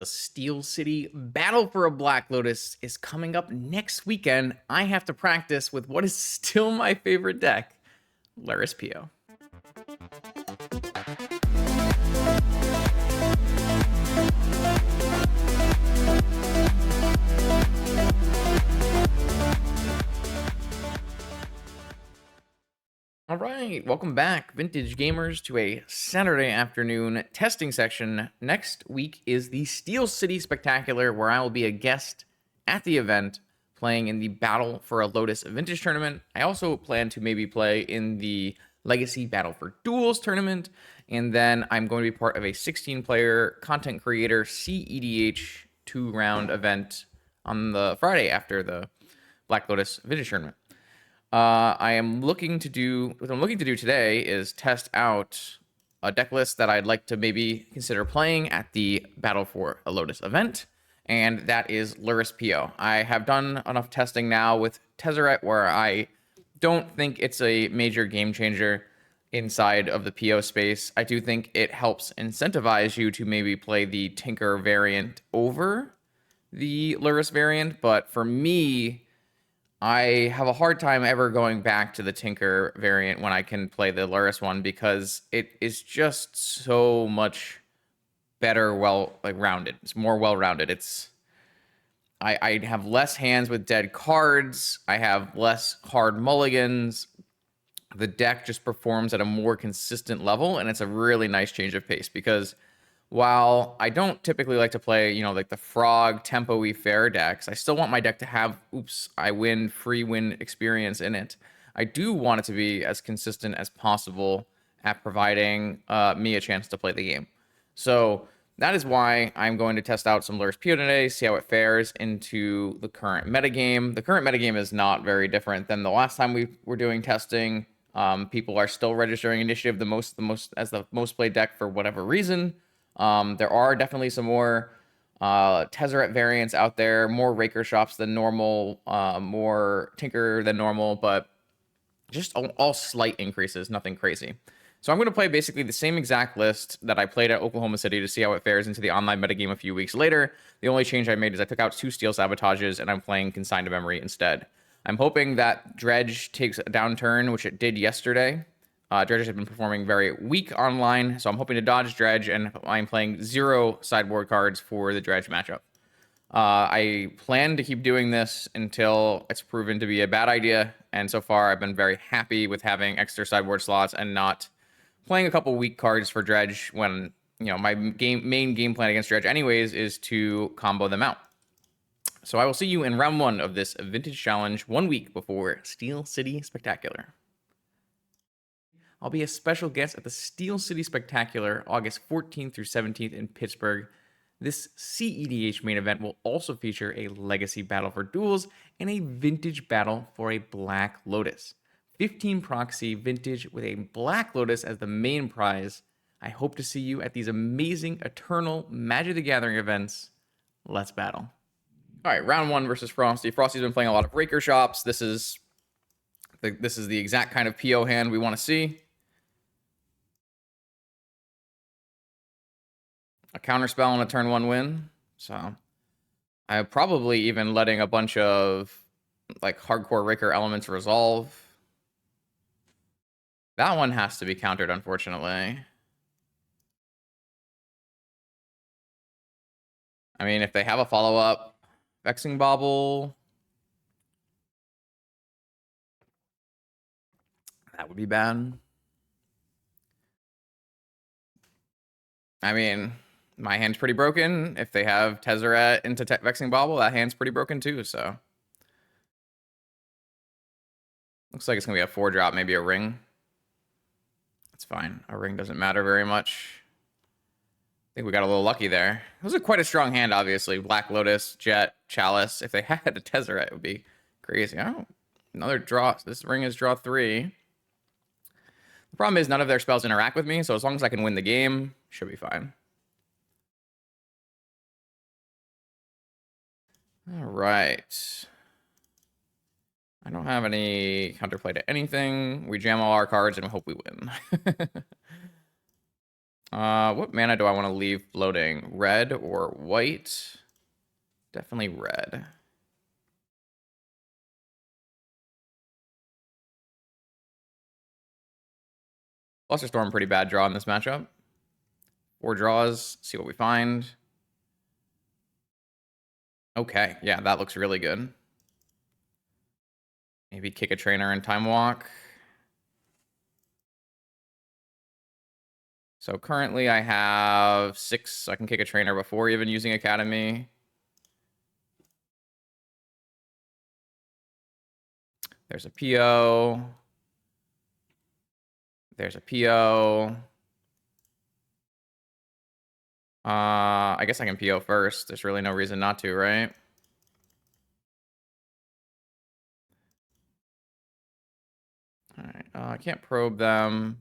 The Steel City Battle for a Black Lotus is coming up next weekend. I have to practice with what is still my favorite deck, Lurrus Frog. All right, welcome back, vintage gamers, to a Saturday afternoon testing section. Next week is the Steel City Spectacular, where I will be a guest at the event playing in the Battle for a Lotus Vintage Tournament. I also plan to maybe play in the Legacy Battle for Duels tournament, and then I'm going to be part of a 16-player content creator CEDH 2-round event on the Friday after the Black Lotus Vintage Tournament. What I'm looking to do today is test out a deck list that I'd like to maybe consider playing at the Battle for a Lotus event, and that is Lurrus Frog. I have done enough testing now with Tezzeret where I don't think it's a major game changer inside of the PO space. I do think it helps incentivize you to maybe play the Tinker variant over the Lurrus variant, but for me, I have a hard time ever going back to the Tinker variant when I can play the Lurrus one because it is just so much better, rounded. It's more well-rounded. I have less hands with dead cards. I have less hard mulligans. The deck just performs at a more consistent level, and it's a really nice change of pace because while I don't typically like to play, like the Frog, tempo-y fair decks, I still want my deck to have, I win, free win experience in it. I do want it to be as consistent as possible at providing me a chance to play the game. So that is why I'm going to test out some Lurrus Frog today, see how it fares into the current metagame. The current metagame is not very different than the last time we were doing testing. People are still registering Initiative as the most played deck for whatever reason. There are definitely some more Tezzeret variants out there, more Raker Shops than normal, more Tinker than normal, but just all slight increases, nothing crazy. So I'm going to play basically the same exact list that I played at Oklahoma City to see how it fares into the online metagame a few weeks later. The only change I made is I took out 2 Steel Sabotages, and I'm playing Consigned to Memory instead. I'm hoping that Dredge takes a downturn, which it did yesterday. Dredge has been performing very weak online, so I'm hoping to dodge Dredge, and I'm playing 0 sideboard cards for the Dredge matchup. I plan to keep doing this until it's proven to be a bad idea, and so far I've been very happy with having extra sideboard slots and not playing a couple weak cards for Dredge when, my main game plan against Dredge anyways is to combo them out. So I will see you in round 1 of this Vintage Challenge 1 week before Steel City Spectacular. I'll be a special guest at the Steel City Spectacular August 14th through 17th in Pittsburgh. This CEDH main event will also feature a Legacy Battle for Duels and a Vintage Battle for a Black Lotus. 15 proxy Vintage with a Black Lotus as the main prize. I hope to see you at these amazing Eternal Magic the Gathering events. Let's battle. All right, round 1 versus Frosty. Frosty's been playing a lot of Raker Shops. This is the exact kind of PO hand we want to see. A counterspell on a turn 1 win. So I'm probably even letting a bunch of hardcore Raker elements resolve. That one has to be countered, unfortunately. I mean, if they have a follow-up, Vexing Bauble, that would be bad. I mean, my hand's pretty broken. If they have Tezzeret into Vexing Bauble, that hand's pretty broken too, so. Looks like it's going to be a 4-drop, maybe a ring. That's fine. A ring doesn't matter very much. I think we got a little lucky there. It was quite a strong hand, obviously. Black Lotus, Jet, Chalice. If they had a Tezzeret, it would be crazy. Oh, another draw. This ring is draw 3. The problem is none of their spells interact with me, so as long as I can win the game, should be fine. All right. I don't have any counterplay to anything. We jam all our cards and hope we win. What mana do I want to leave floating? Red or white? Definitely red. Storm, pretty bad draw in this matchup. 4 draws, see what we find. Okay, yeah, that looks really good. Maybe kick a trainer and time walk. So currently I have 6, so I can kick a trainer before even using Academy. There's a PO. There's a PO. I guess I can PO first. There's really no reason not to, right? All right, I can't probe them.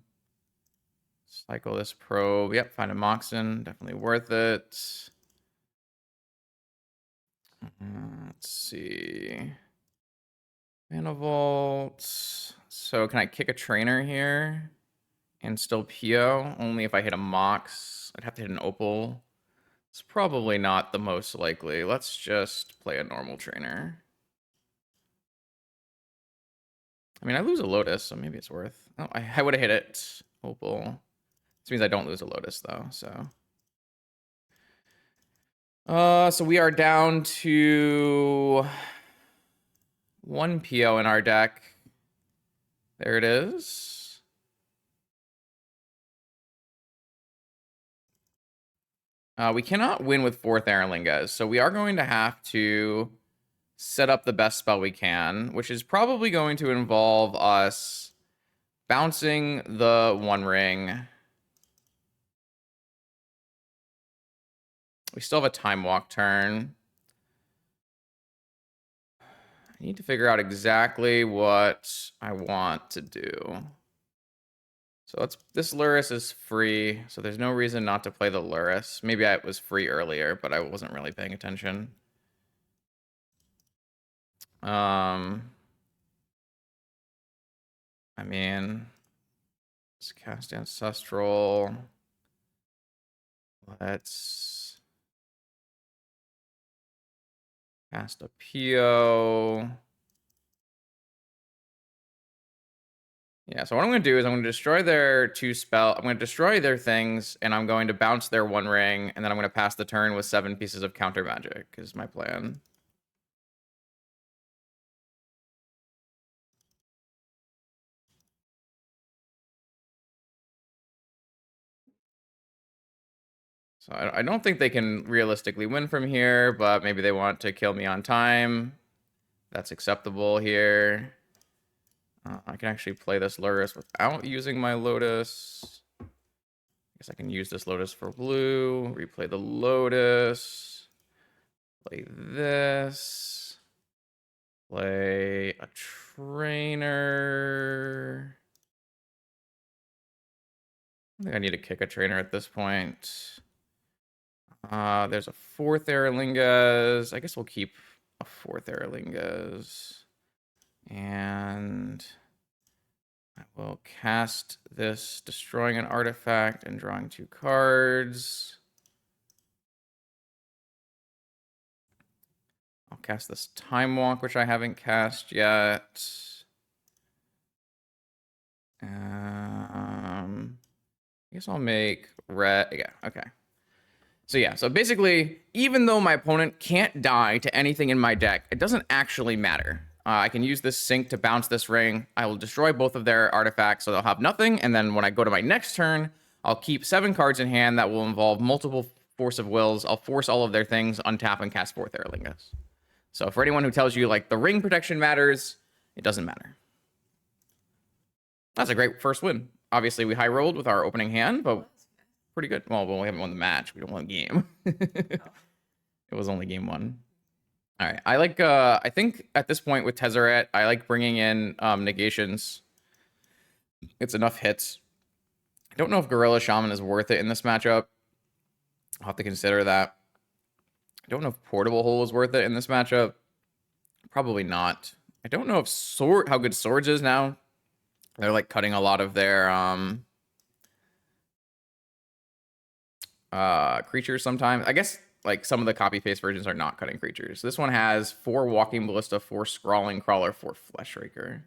Cycle this probe. Yep, find a Moxen. Definitely worth it. Let's see. Manifold. So can I kick a trainer here and still PO? Only if I hit a Mox. I'd have to hit an Opal. It's probably not the most likely. Let's just play a normal trainer. I mean, I lose a Lotus, so maybe it's worth. Oh, I would have hit it. Opal. This means I don't lose a Lotus, though, so. So we are down to 1 PO in our deck. There it is. We cannot win with 4th Aralingas, so we are going to have to set up the best spell we can, which is probably going to involve us bouncing the One Ring. We still have a Time Walk turn. I need to figure out exactly what I want to do. So this Lurrus is free, so there's no reason not to play the Lurrus. Maybe it was free earlier, but I wasn't really paying attention. I mean, let's cast Ancestral. Let's cast a PO. Yeah, so what I'm going to do is I'm going to destroy their 2 spell. I'm going to destroy their things, and I'm going to bounce their 1 ring, and then I'm going to pass the turn with 7 pieces of counter magic, is my plan. So I don't think they can realistically win from here, but maybe they want to kill me on time. That's acceptable here. I can actually play this Lurrus without using my Lotus. I guess I can use this Lotus for blue. Replay the Lotus. Play this. Play a trainer. I think I need to kick a trainer at this point. There's a 4th Aralingas. I guess we'll keep a 4th Aralingas. And I will cast this, destroying an artifact and drawing 2 cards. I'll cast this Time Walk, which I haven't cast yet. I guess I'll make red. Yeah, okay. So yeah, so basically, even though my opponent can't die to anything in my deck, it doesn't actually matter. I can use this sync to bounce this ring. I will destroy both of their artifacts, so they'll have nothing. And then when I go to my next turn, I'll keep 7 cards in hand that will involve multiple Force of Wills. I'll force all of their things, untap, and cast 4th Aralingas. So for anyone who tells you, like, the ring protection matters, it doesn't matter. That's a great first win. Obviously, we high rolled with our opening hand, but pretty good. Well, we haven't won the match. We don't won the game. It was only game 1. All right. I like, I think at this point with Tezzeret, I like bringing in negations. It's enough hits. I don't know if Gorilla Shaman is worth it in this matchup. I'll have to consider that. I don't know if Portable Hole is worth it in this matchup. Probably not. I don't know if how good Swords is now. They're like cutting a lot of their creatures sometimes. I guess like some of the copy paste versions are not cutting creatures. This one has 4 Walking Ballista, 4 Scrawling Crawler, 4 Flesh Raker,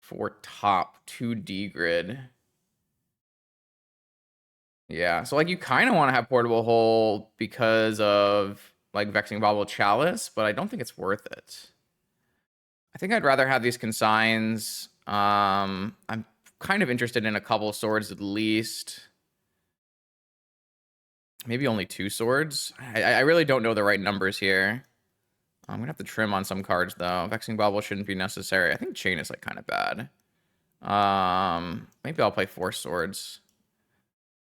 4 top, 2D grid. Yeah, so like you kind of want to have Portable Hole because of like Vexing Bauble Chalice, but I don't think it's worth it. I think I'd rather have these consigns. I'm kind of interested in a couple swords at least. Maybe only 2 swords. I really don't know the right numbers here. I'm gonna have to trim on some cards though. Vexing Bauble shouldn't be necessary. I think Chain is like kind of bad. Maybe I'll play 4 swords.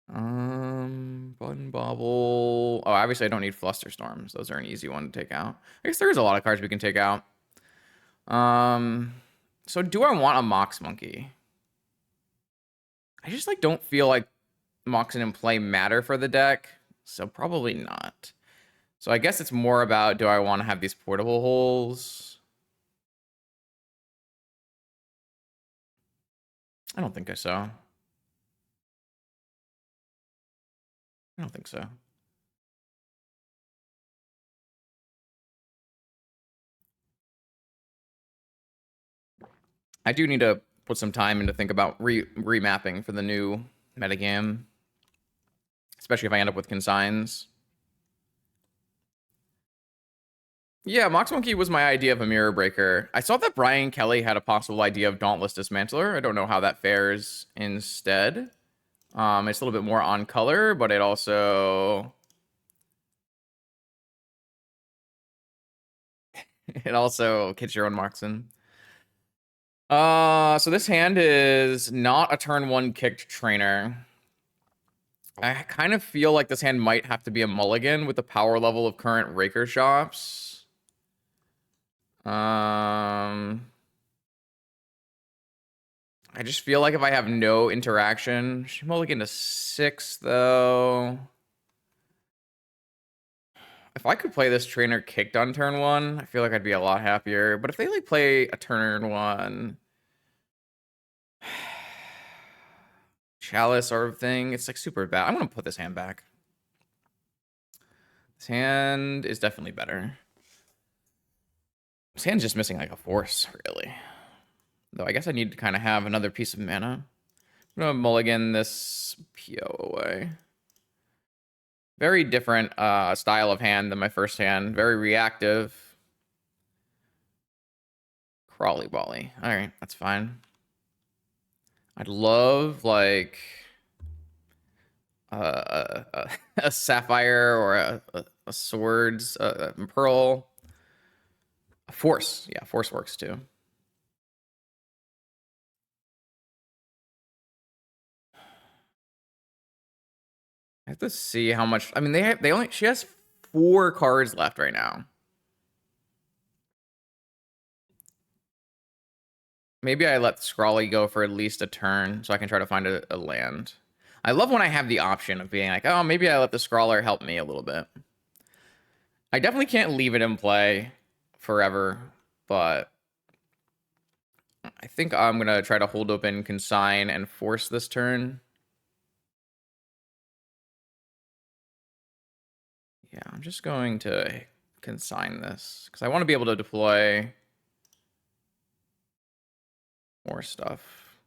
Button Bobble. Oh, obviously I don't need Flusterstorms. Those are an easy one to take out. I guess there is a lot of cards we can take out. So do I want a Mox Monkey? I just like don't feel like Moxen and play matter for the deck, so probably not. So I guess it's more about, do I want to have these portable holes? I don't think so. I don't think so. I do need to put some time into think about remapping for the new metagame, especially if I end up with consigns. Yeah, Mox Monkey was my idea of a Mirror Breaker. I saw that Brian Kelly had a possible idea of Dauntless Dismantler. I don't know how that fares instead. It's a little bit more on color, but it also... it also gets your own Moxen. So this hand is not a turn 1 kicked trainer. I kind of feel like this hand might have to be a mulligan with the power level of current Raker Shops. I just feel like if I have no interaction, she mulligan to 6 though. If I could play this trainer kicked on turn 1, I feel like I'd be a lot happier. But if they like play a turn 1 Chalice sort of thing, it's like super bad. I'm gonna put this hand back. This hand is definitely better. This hand's just missing like a force, really. Though I guess I need to kind of have another piece of mana. I'm gonna mulligan this PO away. Very different style of hand than my first hand. Very reactive. Crawly Bally. All right, that's fine. I'd love like a sapphire or a swords, pearl. A force. Yeah, force works too. I have to see how much. I mean, she has 4 cards left right now. Maybe I let Scrawly go for at least a turn so I can try to find a land. I love when I have the option of being like, oh, maybe I let the Scrawler help me a little bit. I definitely can't leave it in play forever, but I think I'm going to try to hold open, consign, and force this turn. Yeah, I'm just going to consign this because I want to be able to deploy more stuff.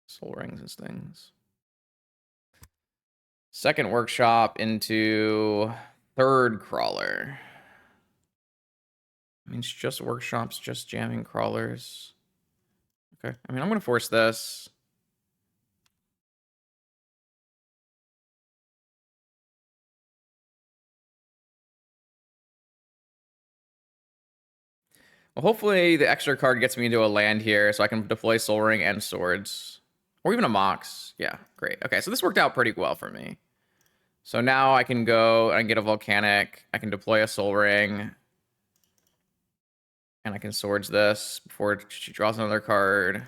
Soul rings and things. Second workshop into third crawler. I mean, it's just workshops, just jamming crawlers. Okay, I mean, I'm going to force this. Well, hopefully the extra card gets me into a land here so I can deploy Soul Ring and Swords. Or even a Mox. Yeah, great. Okay, so this worked out pretty well for me. So now I can go and get a Volcanic. I can deploy a Soul Ring. And I can Swords this before she draws another card.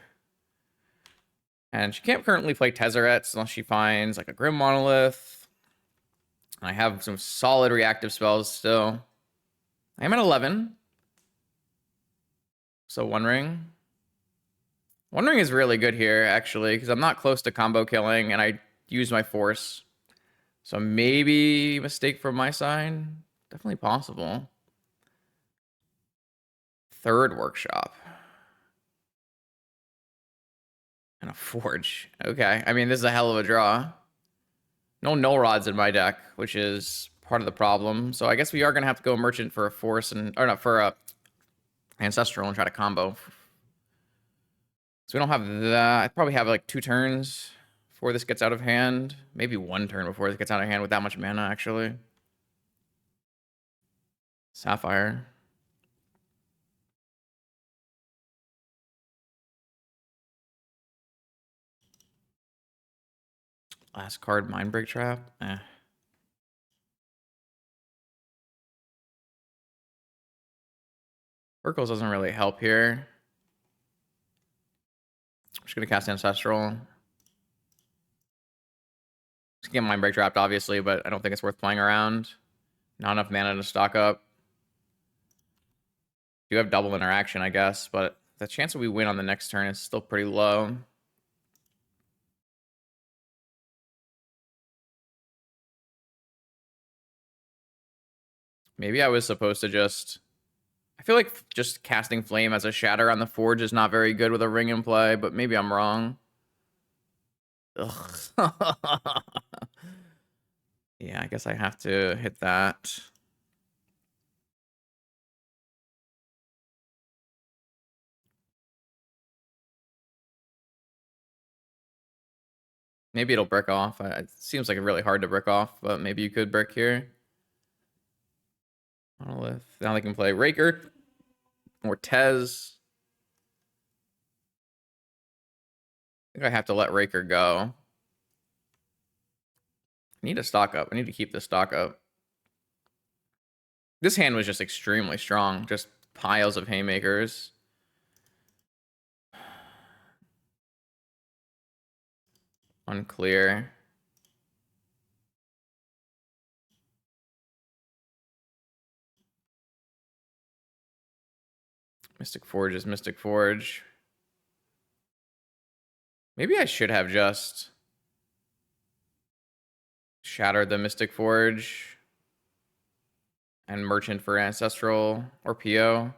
And she can't currently play Tezzerets unless she finds like a Grim Monolith. I have some solid reactive spells still. I'm at 11. So One Ring. One Ring is really good here, actually, because I'm not close to combo killing, and I use my force. So maybe mistake from my side. Definitely possible. Third workshop. And a forge. Okay. I mean, this is a hell of a draw. No null rods in my deck, which is part of the problem. So I guess we are going to have to go merchant for a force and, or not, for a ancestral and try to combo. So we don't have that. I probably have like 2 turns before this gets out of hand. Maybe 1 turn before this gets out of hand with that much mana, actually. Sapphire. Last card, Mindbreak Trap. Urkels doesn't really help here. I'm just going to cast Ancestral. Just get Mindbreak Trapped, obviously, but I don't think it's worth playing around. Not enough mana to stock up. Do have double interaction, I guess, but the chance that we win on the next turn is still pretty low. Maybe I was supposed to just... I feel like just casting Flame as a Shatter on the Forge is not very good with a Ring in play, but maybe I'm wrong. Ugh. Yeah, I guess I have to hit that. Maybe it'll brick off. It seems like really hard to brick off, but maybe you could brick here. Monolith. Now they can play Raker or Tez. I think I have to let Raker go. I need a stock up. I need to keep this stock up. This hand was just extremely strong. Just piles of haymakers. Unclear. Mystic Forge is Mystic Forge. Maybe I should have just shattered the Mystic Forge and merchant for Ancestral or PO.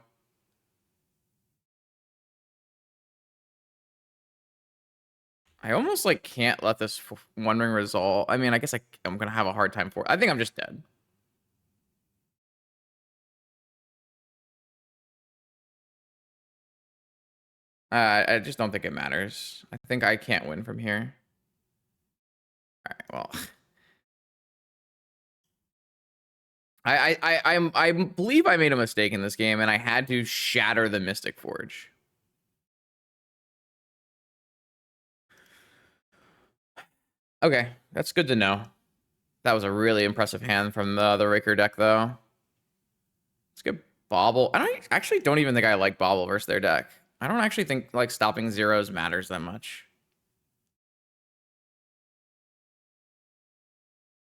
I almost like can't let this One Ring resolve. I mean, I guess I'm gonna have a hard time for. I think I'm just dead. I just don't think it matters. I think I can't win from here. All right, well. I believe I made a mistake in this game, and I had to shatter the Mystic Forge. Okay, that's good to know. That was a really impressive hand from the Raker deck, though. Let's get Bobble. Actually don't even think I like Bobble versus their deck. I don't actually think like stopping zeros matters that much.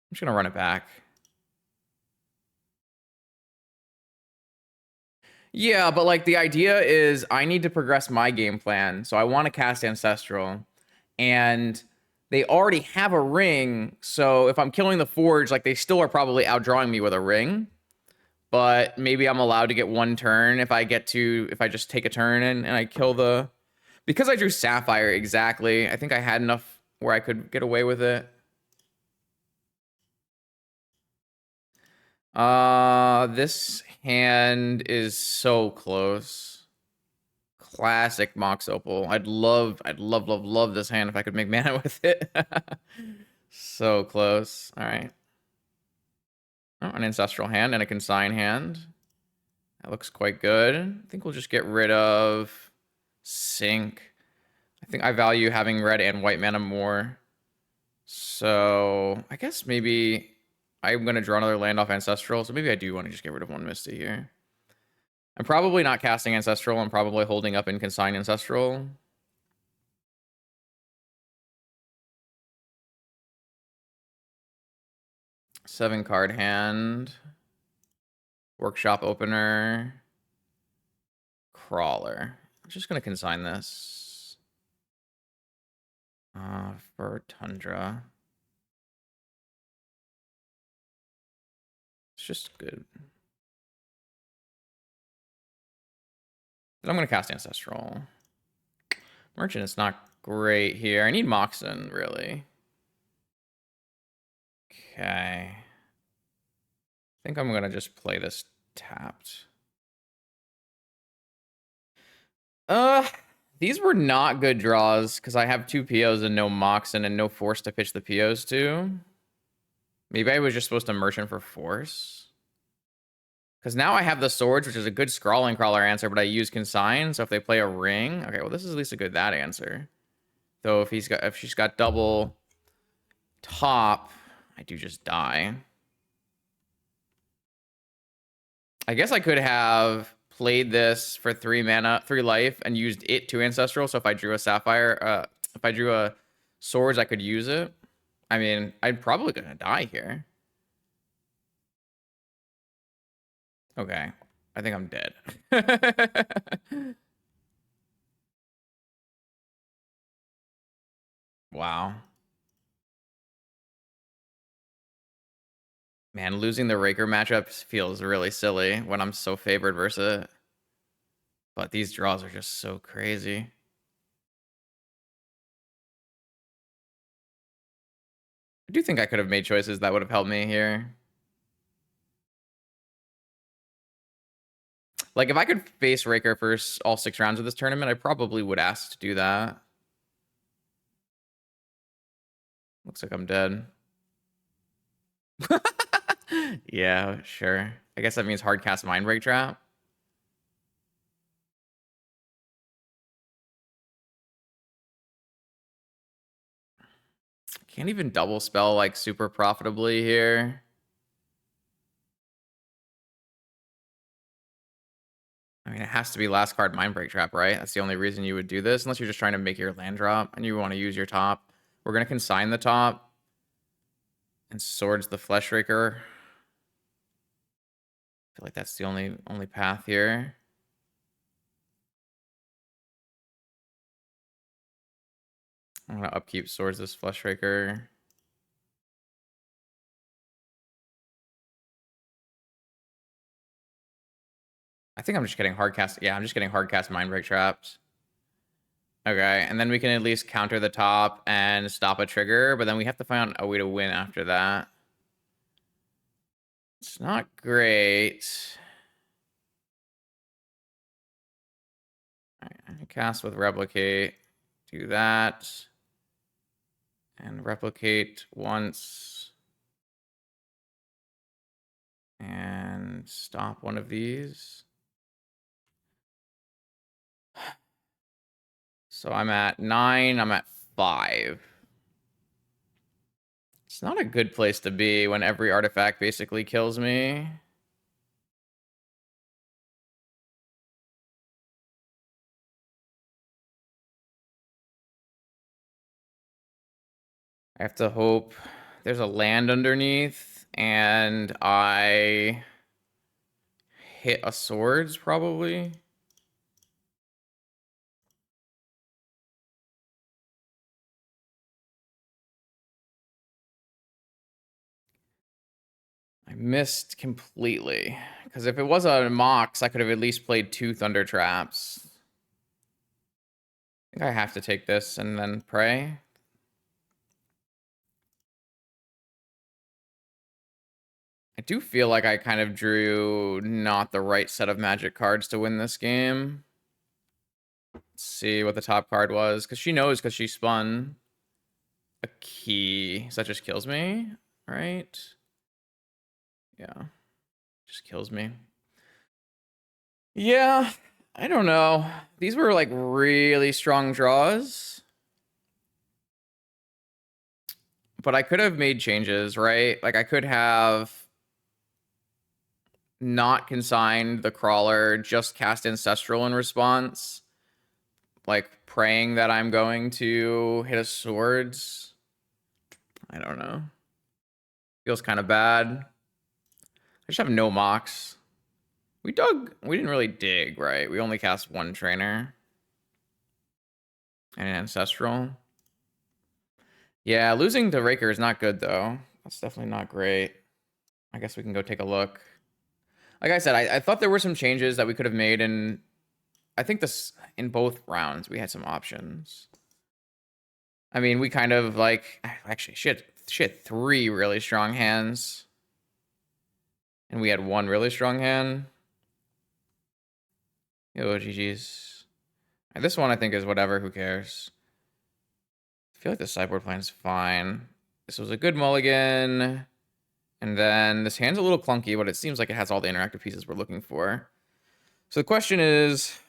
I'm just gonna run it back. Yeah, but like the idea is I need to progress my game plan. So I want to cast Ancestral. And they already have a ring. So if I'm killing the Forge, like they still are probably outdrawing me with a ring. But maybe I'm allowed to get 1 turn if I just take a turn and I kill the... Because I drew Sapphire exactly, I think I had enough where I could get away with it. This hand is so close. Classic Mox Opal. I'd love this hand if I could make mana with it. So close. All right. Oh, an Ancestral hand and a Consign hand. That looks quite good. I think we'll just get rid of Sync. I think I value having red and white mana more. So I guess maybe I'm going to draw another land off Ancestral. So maybe I do want to just get rid of 1 Misty here. I'm probably not casting Ancestral. I'm probably holding up in Consign Ancestral. Seven card hand. Workshop opener. Crawler. I'm just going to consign this. For Tundra. just good. Then I'm going to cast Ancestral. Merchant is not great here. I need Moxen, really. Okay. I think I'm going to just play this tapped. These were not good draws because I have 2 POs and no Moxen and no Force to pitch the POs to. Maybe I was just supposed to Merchant for Force. Because now I have the Swords, which is a good Scrawling Crawler answer, but I use Consign, so if they play a Ring... Okay, well, this is at least a good that answer. Though if she's got double top, I do just die. I guess I could have played this for 3 mana, 3 life, and used it to Ancestral, so if I drew a Sapphire, if I drew a Swords, I could use it. I mean, I'm probably gonna die here. Okay. I think I'm dead. Wow. Man, losing the Raker matchups feels really silly when I'm so favored versus it. But these draws are just so crazy. I do think I could have made choices that would have helped me here. Like, if I could face Raker for all 6 rounds of this tournament, I probably would ask to do that. Looks like I'm dead. Yeah, sure. I guess that means hard cast Mindbreak Trap. Can't even double spell like super profitably here. I mean, it has to be last card Mindbreak Trap, right? That's the only reason you would do this, unless you're just trying to make your land drop and you want to use your top. We're going to consign the top and Swords the Flesh Raker. I feel like that's the only path here. I'm going to upkeep Swords this Flesh Raker. I think I'm just getting hard cast. Yeah, I'm just getting hard cast Mindbreak Traps. Okay, and then we can at least counter the top and stop a trigger, but then we have to find a way to win after that. It's not great. I cast with Replicate. Do that. And Replicate once. And stop one of these. So I'm at 9, I'm at 5. It's not a good place to be when every artifact basically kills me. I have to hope there's a land underneath and I hit a Swords probably. I missed completely. Because if it was a Mox, I could have at least played 2 Thunder Traps. I think I have to take this and then pray. I do feel like I kind of drew not the right set of Magic cards to win this game. Let's see what the top card was. Because she knows because she spun a key. So that just kills me, right? Yeah. Just kills me. Yeah, I don't know. These were like really strong draws. But I could have made changes, right? Like I could have not consigned the crawler, just cast Ancestral in response. Like praying that I'm going to hit a Swords. I don't know. Feels kind of bad. I just have no Mox. We didn't really dig, right? We only cast 1 trainer. And an Ancestral. Yeah, losing to Raker is not good, though. That's definitely not great. I guess we can go take a look. Like I said, I thought there were some changes that we could have made, and I think this in both rounds we had some options. I mean, we kind of like actually shit 3 really strong hands, and we had 1 really strong hand. Oh, GG's. And this one I think is whatever. Who cares? I feel like the sideboard plan is fine. This was a good mulligan. And then this hand's a little clunky, but it seems like it has all the interactive pieces we're looking for. So the question is,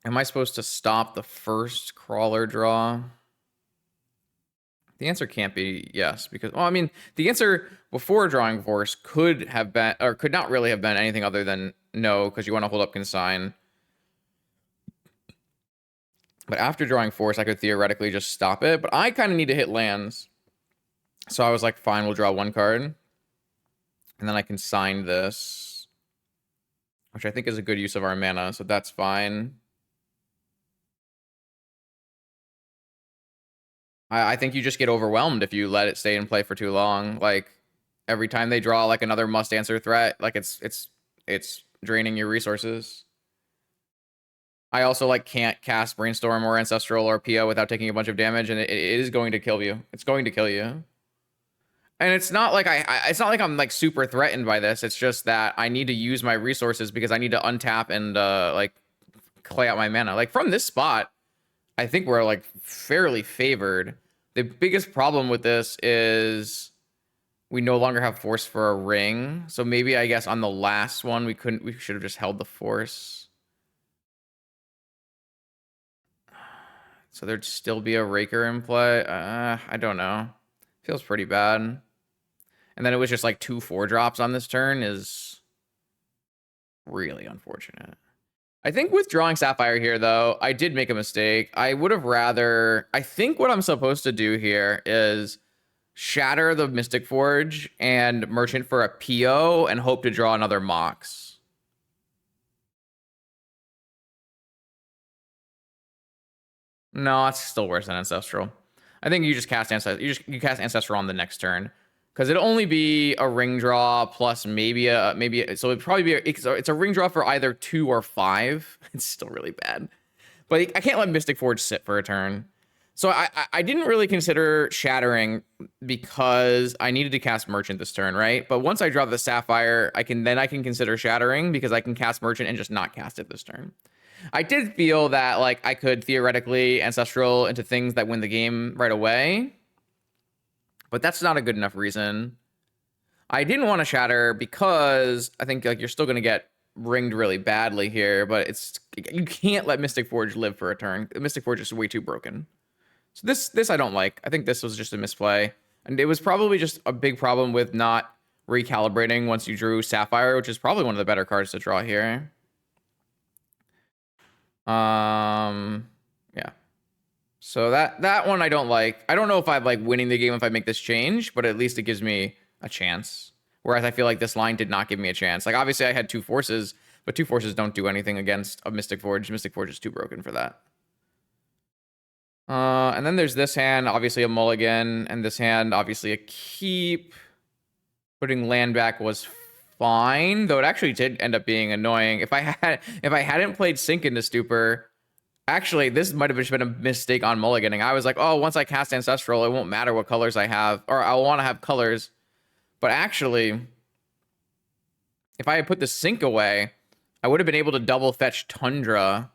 am I supposed to stop the first crawler draw? The answer can't be yes, because, well, I mean, the answer before drawing force could have been, or could not really have been anything other than no, because you want to hold up consign. But after drawing force, I could theoretically just stop it, but I kind of need to hit lands. So I was like, fine, we'll draw 1 card. And then I can sign this, which I think is a good use of our mana, so that's fine. I think you just get overwhelmed if you let it stay in play for too long. Like, every time they draw like another must answer threat, like it's draining your resources. I also like can't cast Brainstorm or Ancestral or PO without taking a bunch of damage, and it is going to kill you. It's going to kill you. And it's not like it's not like I'm like super threatened by this. It's just that I need to use my resources because I need to untap and like play out my mana. Like from this spot, I think we're like fairly favored. The biggest problem with this is we no longer have force for a ring. So maybe I guess on the last one we should have just held the force. So there'd still be a Raker in play. I don't know. Feels pretty bad. And then it was just like 2 4-drops on this turn is really unfortunate. I think with drawing Sapphire here, though, I did make a mistake. I would have rather... I think what I'm supposed to do here is shatter the Mystic Forge and Merchant for a PO and hope to draw another Mox. No, it's still worse than Ancestral. I think you just cast Ancestral. You cast Ancestral on the next turn. Because it'll only be a ring draw plus maybe so it'd probably be it's a ring draw for either 2 or 5. It's still really bad, but I can't let Mystic Forge sit for a turn. So I didn't really consider shattering because I needed to cast Merchant this turn, right? But once I draw the Sapphire, I can consider shattering because I can cast Merchant and just not cast it this turn. I did feel that like I could theoretically Ancestral into things that win the game right away. But that's not a good enough reason. I didn't want to shatter because I think like you're still going to get ringed really badly here, but you can't let Mystic Forge live for a turn. Mystic Forge is way too broken. So this I don't like. I think this was just a misplay. And it was probably just a big problem with not recalibrating once you drew Sapphire, which is probably one of the better cards to draw here. Yeah. So that one I don't like. I don't know if I'm like winning the game if I make this change, but at least it gives me a chance. Whereas I feel like this line did not give me a chance. Like obviously I had 2 forces, but 2 forces don't do anything against a Mystic Forge. Mystic Forge is too broken for that. And then there's this hand, obviously a mulligan, and this hand, obviously a keep. Putting land back was fine, though it actually did end up being annoying. If I hadn't played Sink into Stupor. Actually, this might have just been a mistake on mulliganing. I was like, oh, once I cast Ancestral, it won't matter what colors I have, or I'll want to have colors. But actually, if I had put the Sink away, I would have been able to double fetch Tundra.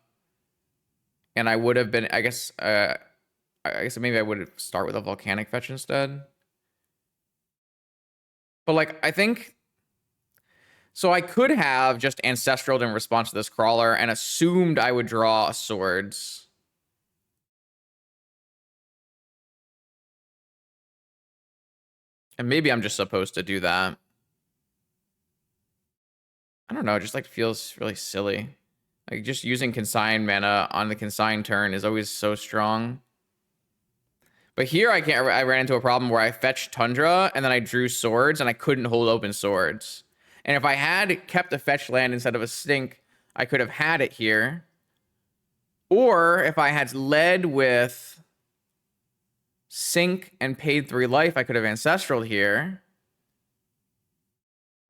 And I would have been, I guess maybe I would start with a Volcanic fetch instead. But like, I think... So I could have just Ancestraled in response to this crawler and assumed I would draw swords. And maybe I'm just supposed to do that. I don't know, it just like feels really silly. Like just using consign mana on the consign turn is always so strong. But here I ran into a problem where I fetched Tundra and then I drew swords and I couldn't hold open swords. And if I had kept a fetch land instead of a stink, I could have had it here. Or if I had led with Sink and paid 3 life, I could have Ancestral here.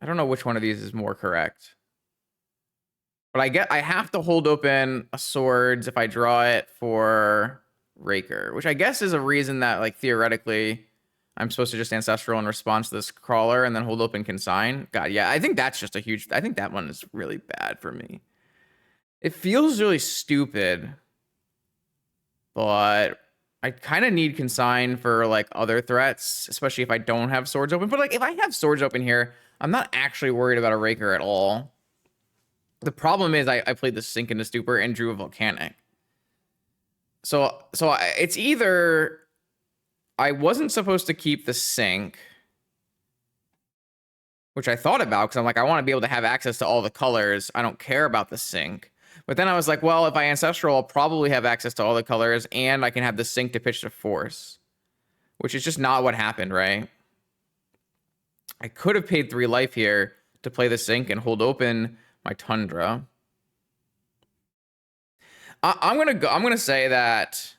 I don't know which one of these is more correct. But I have to hold open a swords if I draw it for Raker, which I guess is a reason that, like, theoretically I'm supposed to just ancestral in response to this crawler and then hold open consign. God, yeah, I think that's just a huge, I think that one is really bad for me. It feels really stupid, but I kind of need consign for like other threats, especially if I don't have swords open. But like if I have swords open here, I'm not actually worried about a Raker at all. The problem is I played the Sink into Stupor and drew a Volcanic. It's either I wasn't supposed to keep the Sink, which I thought about because I'm like, I want to be able to have access to all the colors. I don't care about the Sink. But then I was like, well, if I Ancestral, I'll probably have access to all the colors, and I can have the Sink to pitch to Force, which is just not what happened, right? I could have paid 3 life here to play the Sink and hold open my Tundra. I'm gonna say that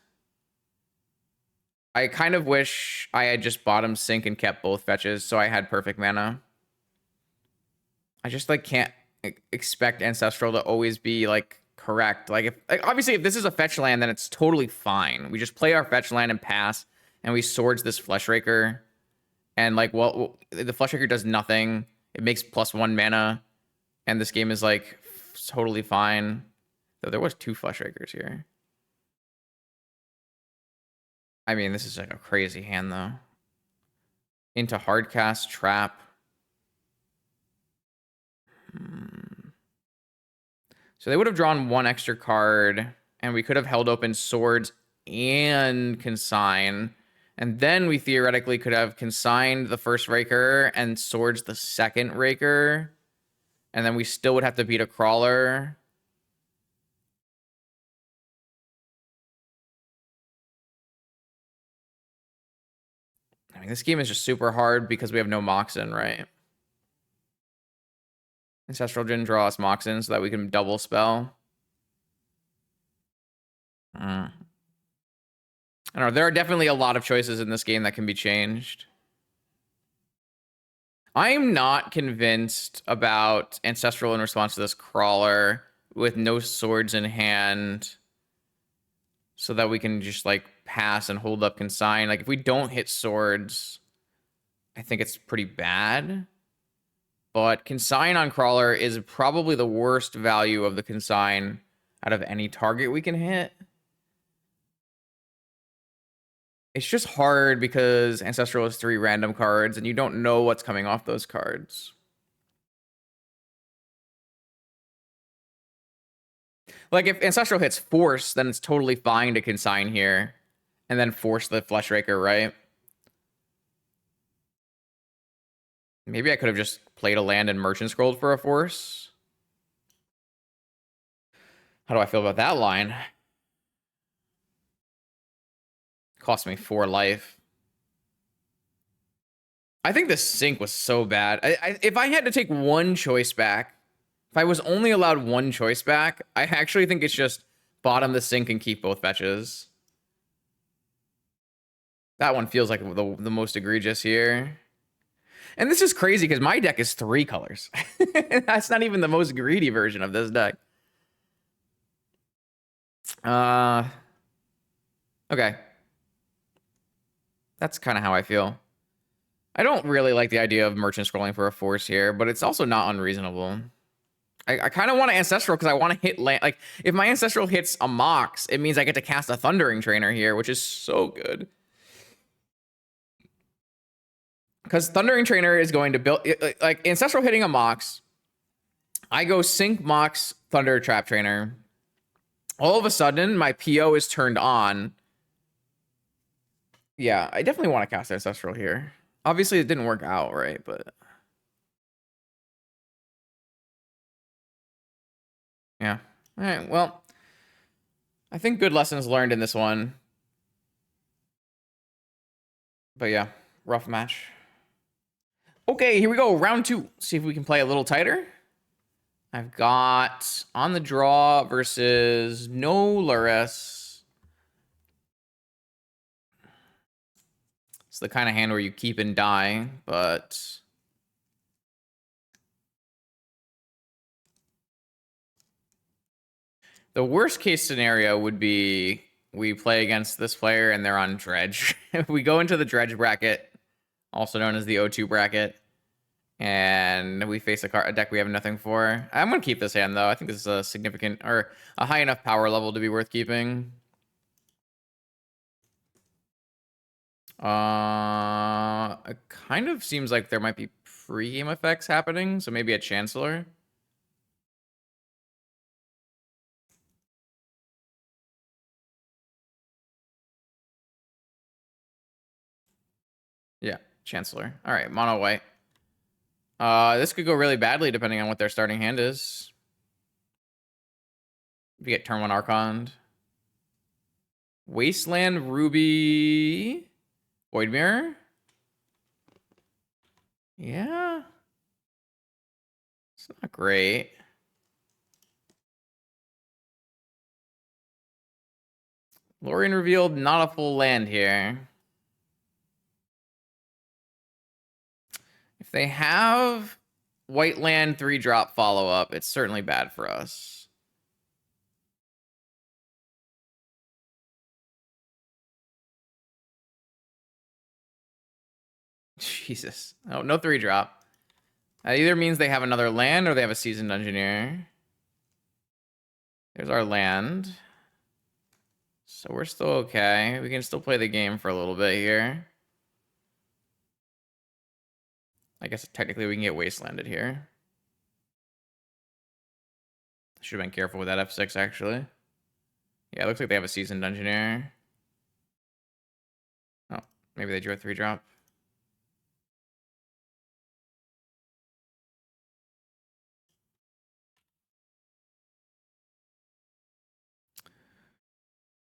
I kind of wish I had just bottom Sink and kept both fetches so I had perfect mana. I just like can't expect Ancestral to always be like correct. Like obviously if this is a fetch land, then it's totally fine. We just play our fetch land and pass, and we swords this Fleshraker, and like, well, the Fleshraker does nothing. It makes +1 mana, and this game is like totally fine. Though there was 2 Fleshrakers here. I mean, this is like a crazy hand though. Into Hardcast, Trap. So they would have drawn 1 extra card, and we could have held open swords and consign. And then we theoretically could have consigned the first Raker and swords the second Raker. And then we still would have to beat a crawler. I mean, this game is just super hard because we have no Moxen, right? Ancestral didn't draw us Moxen so that we can double spell. I don't know. There are definitely a lot of choices in this game that can be changed. I'm not convinced about Ancestral in response to this crawler with no swords in hand so that we can just like pass and hold up consign. Like if we don't hit swords, I think it's pretty bad. But consign on crawler is probably the worst value of the consign out of any target we can hit. It's just hard because Ancestral has 3 random cards, and you don't know what's coming off those cards. Like, if Ancestral hits Force, then it's totally fine to consign here, and then force the Fleshraker, right? Maybe I could have just played a land and Merchant Scrolled for a Force. How do I feel about that line? Cost me 4 life. I think the Sink was so bad. If I had to take 1 choice back, if I was only allowed 1 choice back, I actually think it's just bottom the Sink and keep both fetches. That one feels like the most egregious here. And this is crazy because my deck is 3 colors. That's not even the most greedy version of this deck. Okay. That's kind of how I feel. I don't really like the idea of Merchant Scrolling for a Force here, but it's also not unreasonable. I kind of want to Ancestral because I want to hit land. Like, if my Ancestral hits a Mox, it means I get to cast a Thundering Trainer here, which is so good. Because Thundering Trainer is going to build... Like, Ancestral hitting a Mox, I go Sink, Mox, Thunder, Trap Trainer. All of a sudden, my PO is turned on. Yeah, I definitely want to cast Ancestral here. Obviously, it didn't work out, right? But... yeah. All right, well... I think good lessons learned in this one. But yeah, rough match. Okay, here we go. Round 2. See if we can play a little tighter. I've got On the Draw versus no Lurrus. It's the kind of hand where you keep and die, but The worst case scenario would be we play against this player and they're on dredge. We go into the dredge bracket, also known as the O2 bracket, and we face a deck we have nothing for. I'm going to keep this hand, though. I think this is a significant or a high enough power level to be worth keeping. It kind of seems like there might be pre-game effects happening, so maybe a Chancellor. Yeah, Chancellor. All right, mono white. This could go really badly depending on what their starting hand is. If you get turn 1 Archon. Wasteland, Ruby, Void Mirror. Yeah. It's not great. Lorien revealed not a full land here. If they have white land 3-drop follow-up, it's certainly bad for us. Jesus. Oh, no 3-drop. That either means they have another land or they have a Seasoned Engineer. There's our land. So we're still okay. We can still play the game for a little bit here. I guess technically we can get wastelanded here. Should have been careful with that F6, actually. Yeah, it looks like they have a Seasoned Engineer. Oh, maybe they drew a 3-drop.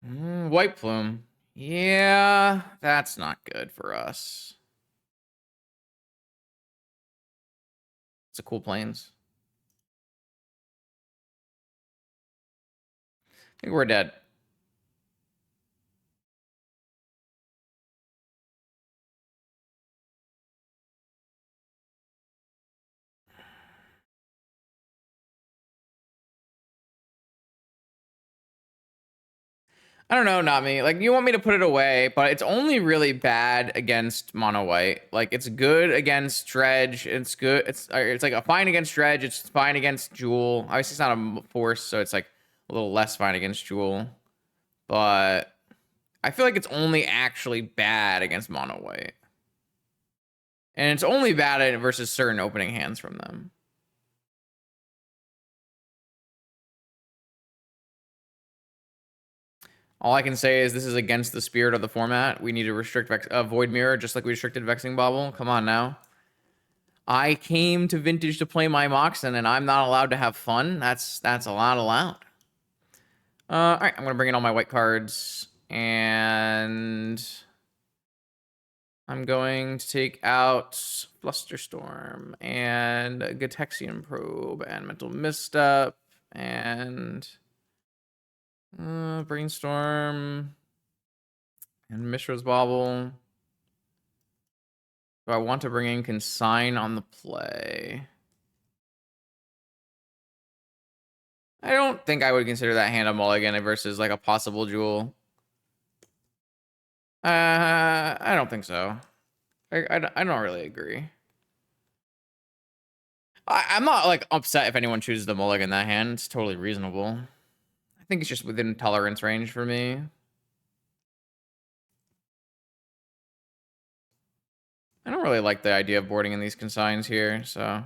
White Plume. Yeah, that's not good for us. It's a cool plains. I think we're dead. I don't know, not me. Like, you want me to put it away, but it's only really bad against mono white. Like, it's good against dredge. It's good. It's like a fine against dredge. It's fine against jewel. Obviously, it's not a force, so it's like a little less fine against jewel. But I feel like it's only actually bad against mono white, and it's only bad versus certain opening hands from them. All I can say is this is against the spirit of the format. We need to restrict Void Mirror just like we restricted Vexing Bauble. Come on now. I came to Vintage to play my Moxen, and I'm not allowed to have fun. That's a lot allowed. All right, I'm going to bring in all my white cards, and I'm going to take out Flusterstorm, and Gatexian Probe, and Mental Misstep, and Brainstorm, and Mishra's Bauble. Do I want to bring in Consign on the play? I don't think I would consider that hand a mulligan versus like a possible jewel. I don't think so. I don't really agree. I'm not like upset if anyone chooses the mulligan that hand. It's totally reasonable. I think it's just within tolerance range for me. I don't really like the idea of boarding in these consigns here, so.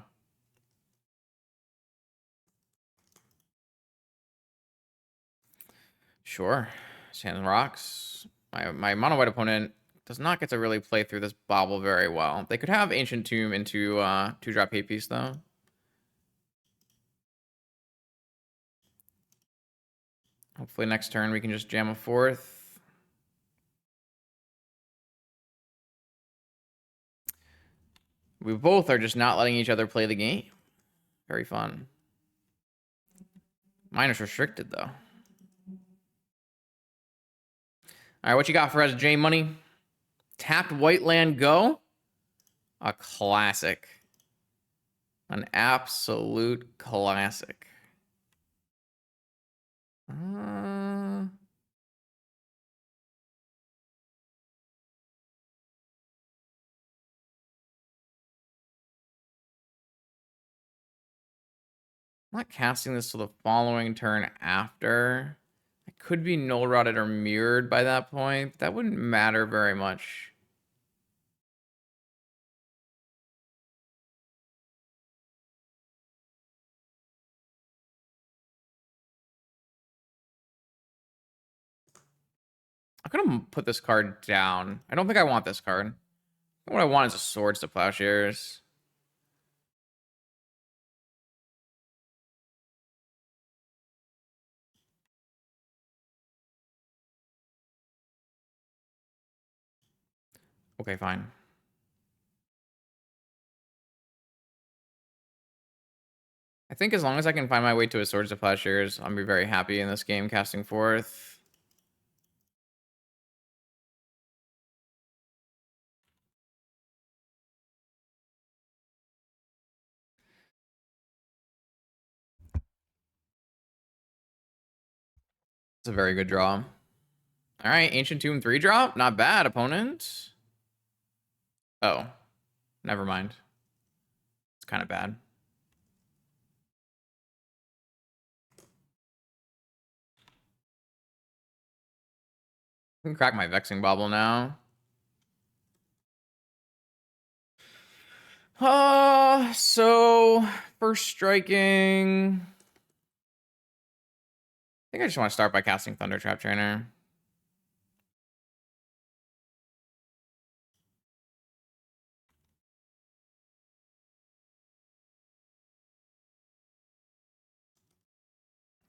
Sure. Sand rocks. My mono white opponent does not get to really play through this bobble very well. They could have Ancient Tomb into 2-drop hate piece though. Hopefully next turn we can just jam a 4th. We both are just not letting each other play the game. Very fun. Mine is restricted though. All right, what you got for us, J Money? Tapped white land go? A classic. An absolute classic. I'm not casting this till the following turn after. I could be null rotted or mirrored by that point. That wouldn't matter very much. I'm gonna put this card down. I don't think I want this card. What I want is a Swords to Plowshares. Okay, fine. I think as long as I can find my way to a Swords to Plowshares, I'll be very happy in this game casting forth. It's a very good draw. All right, Ancient Tomb 3-drop. Not bad, opponent. Oh, never mind. It's kind of bad. I can crack my Vexing Bauble now. So first striking. I think I just want to start by casting Thunder Trap Trainer.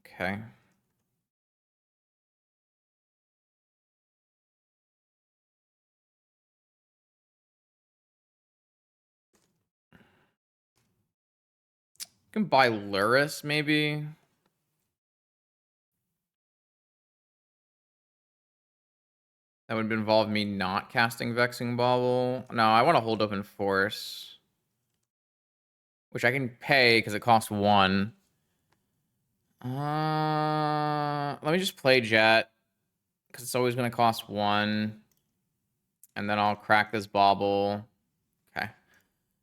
Okay. Can buy Lurrus, maybe. That would involve me not casting Vexing Bauble. No, I want to hold open Force, which I can pay because it costs 1. Let me just play Jet because it's always going to cost 1. And then I'll crack this Bauble. Okay.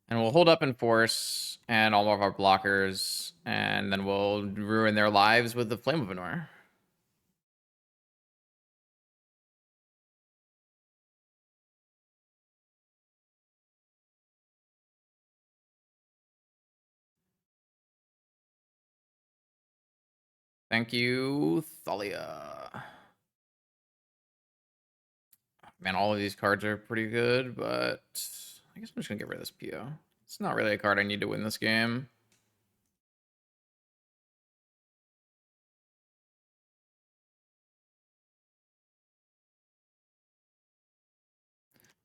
And we'll hold up in Force and all of our blockers, and then we'll ruin their lives with the Flame of Anor. Thank you, Thalia. Man, all of these cards are pretty good, but I guess I'm just gonna get rid of this PO. It's not really a card I need to win this game.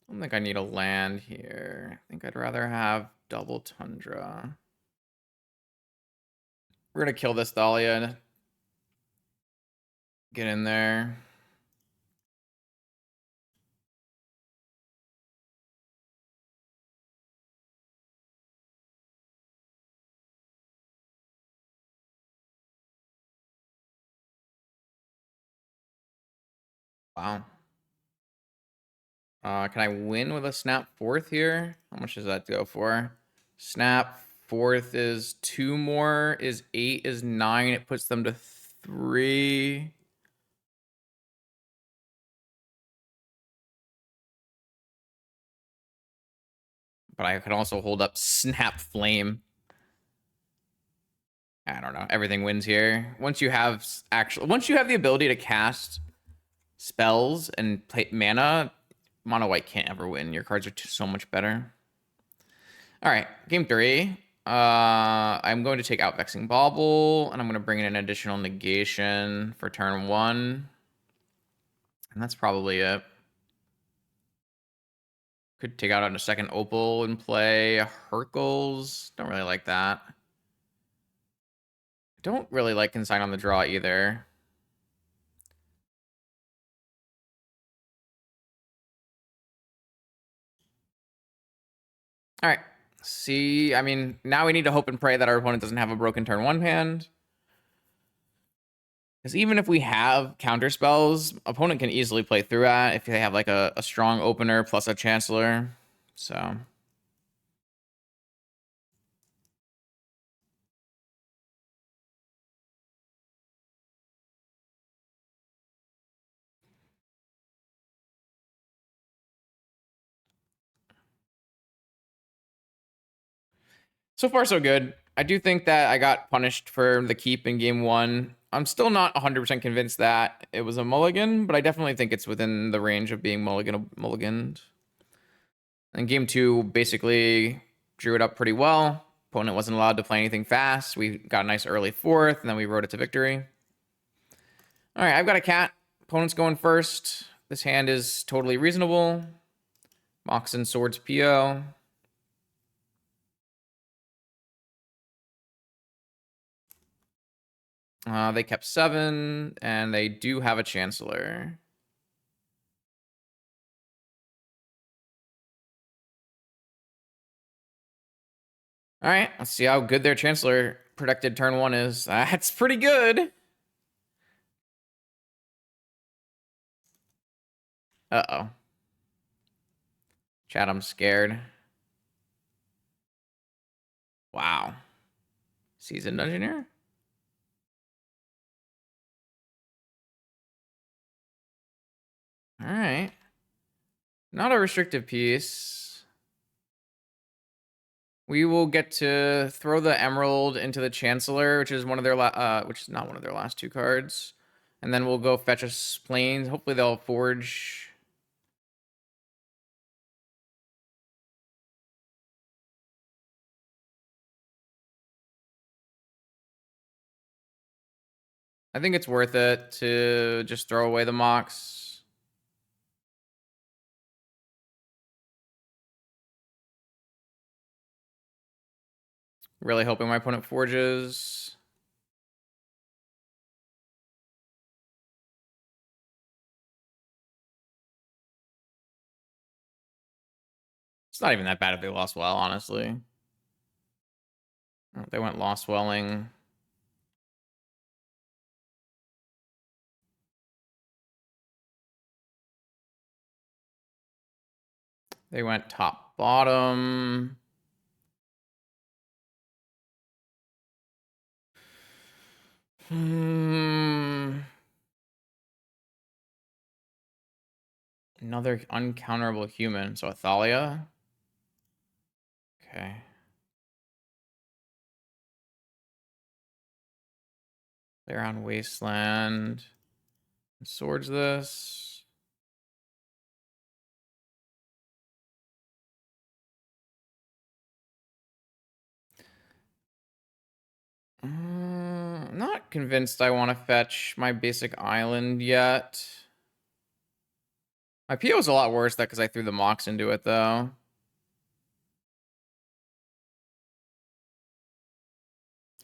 I don't think I need a land here. I think I'd rather have double Tundra. We're gonna kill this Thalia. Get in there. Wow. Can I win with a snap fourth here? How much does that go for? Snap fourth is 2 more, is 8, is 9. It puts them to 3. But I could also hold up Snap Flame. I don't know. Everything wins here. Once you have the ability to cast spells and play mana, mono white can't ever win. Your cards are so much better. All right, game 3. I'm going to take out Vexing Bauble, and I'm going to bring in an additional negation for turn 1. And that's probably it. Could take out on a second Opal and play Hercules. Don't really like that. Don't really like Consign on the draw either. All right. See, I mean, now we need to hope and pray that our opponent doesn't have a broken turn 1 hand. Because even if we have counter spells, opponent can easily play through that if they have like a strong opener plus a chancellor. So so far so good. I do think that I got punished for the keep in game one. I'm still not 100% convinced that it was a mulligan, but I definitely think it's within the range of being mulliganed. And game two basically drew it up pretty well. Opponent wasn't allowed to play anything fast. We got a nice early fourth, and then we rode it to victory. All right, I've got a cat. Opponent's going first. This hand is totally reasonable. Moxen Swords PO. They kept 7, and they do have a Chancellor. All right, let's see how good their Chancellor protected turn 1 is. That's pretty good. Uh-oh. Chat, I'm scared. Wow. Seasoned Engineer? All right. Not a restrictive piece. We will get to throw the Emerald into the Chancellor, which is one of their which is not one of their last 2 cards. And then we'll go fetch us planes. Hopefully they'll forge. I think it's worth it to just throw away the Mox. Really hoping my opponent forges. It's not even that bad if they lost well, honestly. Oh, they went lost welling. They went top bottom. Another uncounterable human. So Athalia. Okay. They're on Wasteland. Swords this. Not convinced I want to fetch my basic island yet. My PO is a lot worse because I threw the Mox into it, though.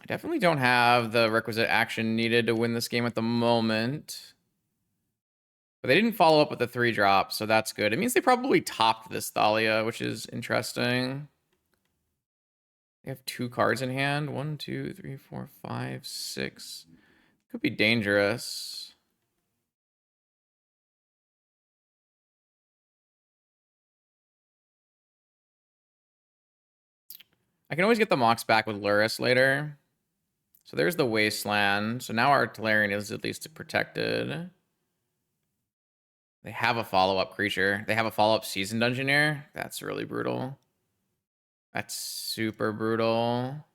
I definitely don't have the requisite action needed to win this game at the moment. But they didn't follow up with the 3-drop, so that's good. It means they probably topped this Thalia, which is interesting. They have 2 cards in hand. 1, 2, 3, 4, 5, 6. Could be dangerous. I can always get the Mox back with Lurrus later. So there's the Wasteland. So now our Tolarian is at least protected. They have a follow-up creature. They have a follow-up Seasoned Engineer. That's really brutal. That's super brutal.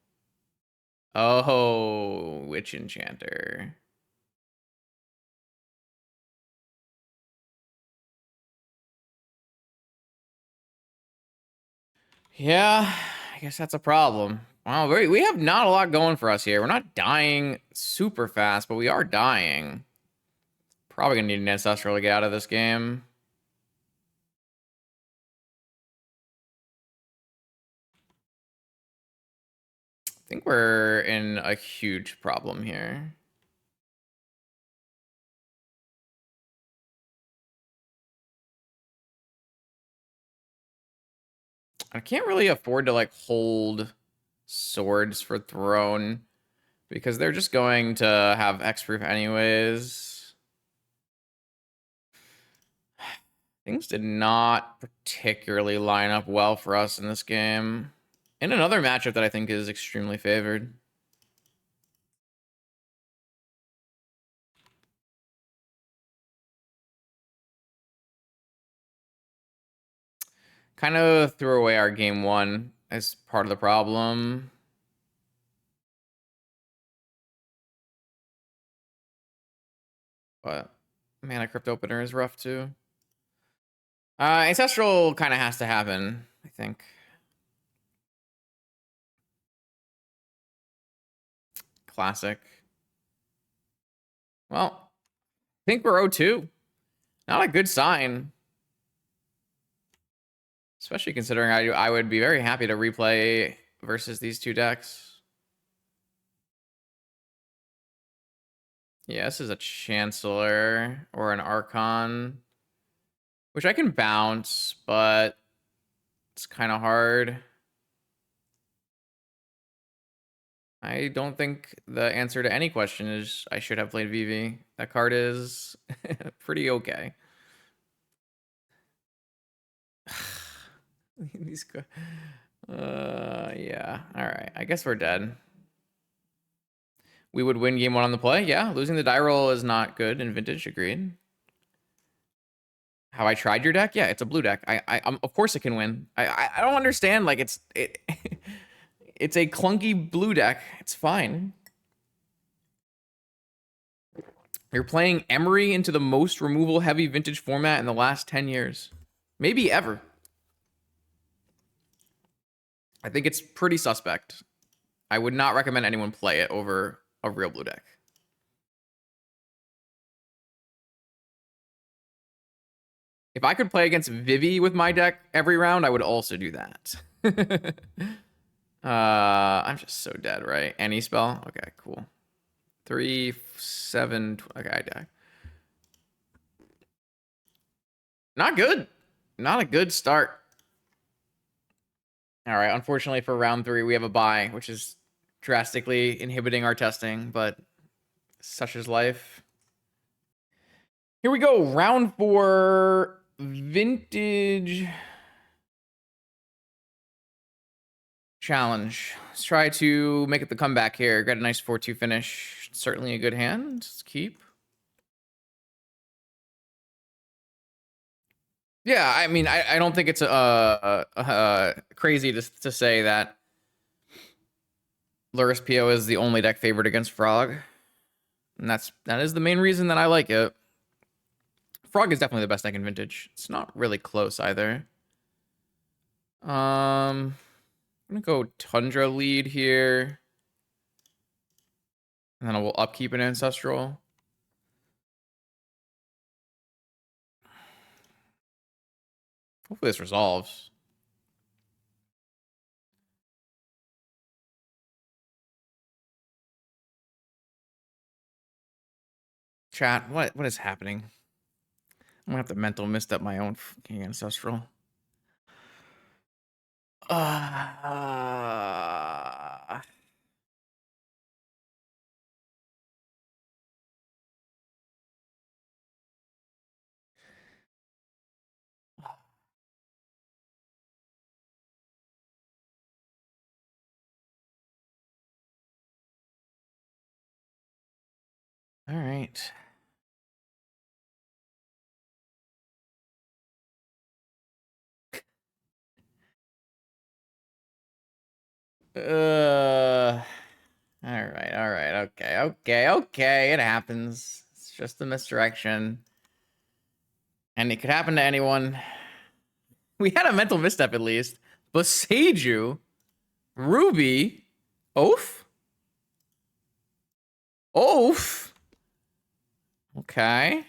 Oh, Witch Enchanter. Yeah, I guess that's a problem. Wow, we have not a lot going for us here. We're not dying super fast, but we are dying. Probably gonna need an Ancestral to get out of this game. I think we're in a huge problem here. I can't really afford to like hold swords for throne. Because they're just going to have Hexproof anyways. Things did not particularly line up well for us in this game. In another matchup that I think is extremely favored. Kind of threw away our game one as part of the problem. But Mana Crypt Opener is rough too. Ancestral kind of has to happen, I think. Classic. Well, I think we're 0-2. Not a good sign. Especially considering I would be very happy to replay versus these two decks. Yeah, this is a Chancellor or an Archon, which I can bounce, but it's kind of hard. I don't think the answer to any question is I should have played VV. That card is pretty okay. These yeah. All right. I guess we're dead. We would win game one on the play. Yeah, losing the die roll is not good in Vintage. Agreed. Have I tried your deck? Yeah, it's a blue deck. Of course it can win. I don't understand. Like it's a clunky blue deck. It's fine. You're playing Emery into the most removal heavy Vintage format in the last 10 years, maybe ever. I think it's pretty suspect. I would not recommend anyone play it over a real blue deck. If I could play against Vivi with my deck every round, I would also do that. I'm just so dead, right? Any spell? Okay, cool. 3, 7, okay, I die. Not good. Not a good start. All right, unfortunately for round 3, we have a bye, which is drastically inhibiting our testing, but such is life. Here we go. Round 4, Vintage Challenge. Let's try to make it the comeback here. Got a nice 4-2 finish. Certainly a good hand. Let's keep. Yeah, I mean, I don't think it's crazy to say that Lurrus PO is the only deck favored against Frog. And that is the main reason that I like it. Frog is definitely the best deck in Vintage. It's not really close either. I'm gonna go Tundra lead here. And then I will upkeep an Ancestral. Hopefully this resolves. Chat, what is happening? I'm gonna have to mental misstep my own fucking Ancestral. All right. All right. Okay. It happens. It's just a misdirection. And it could happen to anyone. We had a mental misstep at least. Boseiju, Ruby, Oath? Oath? Okay.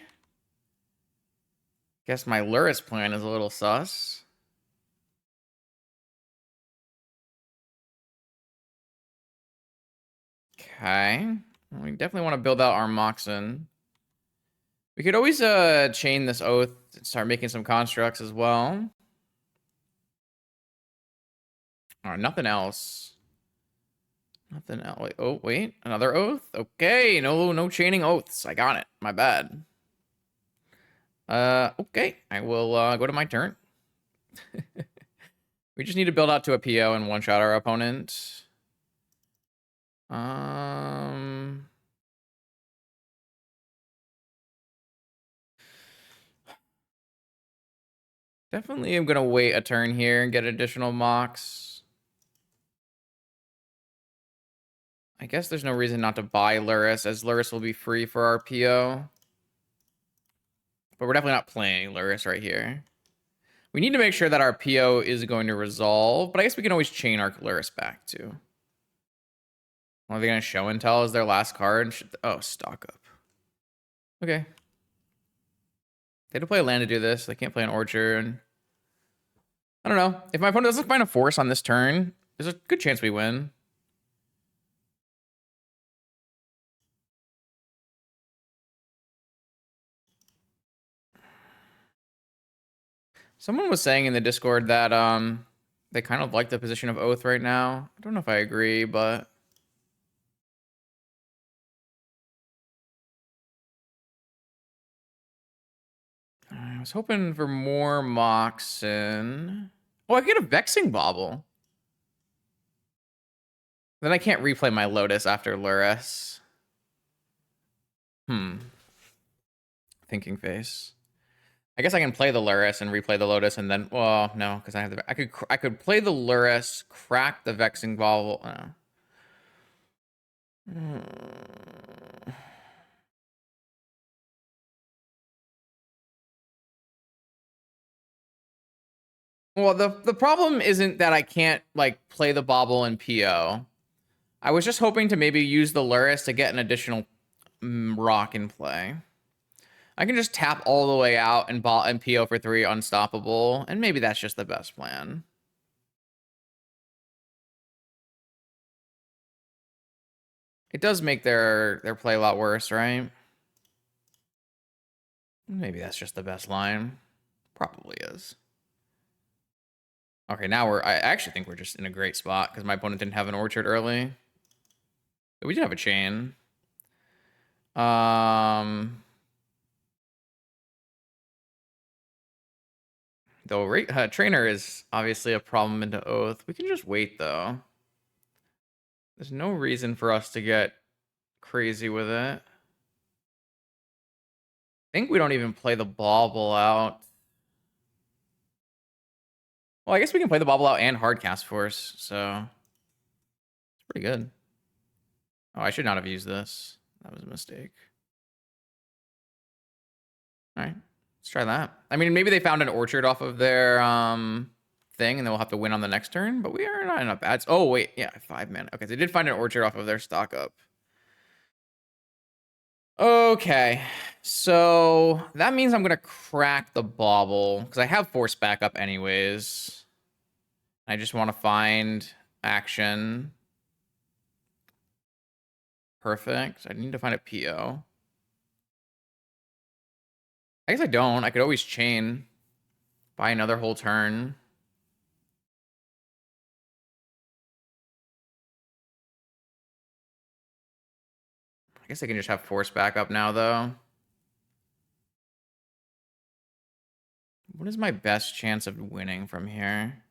Guess my Lurrus plan is a little sus. Okay. We definitely want to build out our Moxen. We could always chain this Oath and start making some constructs as well. All right, nothing else. Nothing else. Wait, oh, wait. Another oath? Okay. No chaining oaths. I got it. My bad. Okay. I will go to my turn. We just need to build out to a PO and one-shot our opponent. Definitely am gonna wait a turn here and get additional mocks. I guess there's no reason not to buy Lurrus, as Lurrus will be free for our PO. But we're definitely not playing Lurrus right here. We need to make sure that our PO is going to resolve, but I guess we can always chain our Lurrus back too. Are they going to show and tell as their last card? Oh, stock up. Okay. They had to play a land to do this. They can't play an orchard. I don't know. If my opponent doesn't find a force on this turn, there's a good chance we win. Someone was saying in the Discord that they kind of like the position of Oath right now. I don't know if I agree, but I was hoping for more Moxen. Oh, I get a Vexing Bauble. Then I can't replay my Lotus after Lurrus. Thinking face. I guess I can play the Lurrus and replay the Lotus, and then, well, no, because I have the. I could play the Lurrus, crack the Vexing Bauble. Well, the problem isn't that I can't like play the Bauble and PO. I was just hoping to maybe use the Lurrus to get an additional rock in play. I can just tap all the way out and PO for 3 unstoppable, and maybe that's just the best plan. It does make their play a lot worse, right? Maybe that's just the best line. Probably is. Okay, now I actually think we're just in a great spot because my opponent didn't have an orchard early. But we did have a chain. Though trainer is obviously a problem into Oath. We can just wait though. There's no reason for us to get crazy with it. I think we don't even play the Bauble out. Well, I guess we can play the Bauble out and hard cast force, so it's pretty good. Oh, I should not have used this. That was a mistake. All right, let's try that. I mean, maybe they found an orchard off of their thing, and then we'll have to win on the next turn. But we are not in a bad. Oh wait, yeah, 5 mana. Okay, so they did find an orchard off of their stock up. Okay, so that means I'm gonna crack the Bauble because I have force backup anyways. I just want to find action. Perfect. I need to find a PO. I guess I don't. I could always chain. Buy another whole turn. I guess I can just have force backup now, though. What is my best chance of winning from here?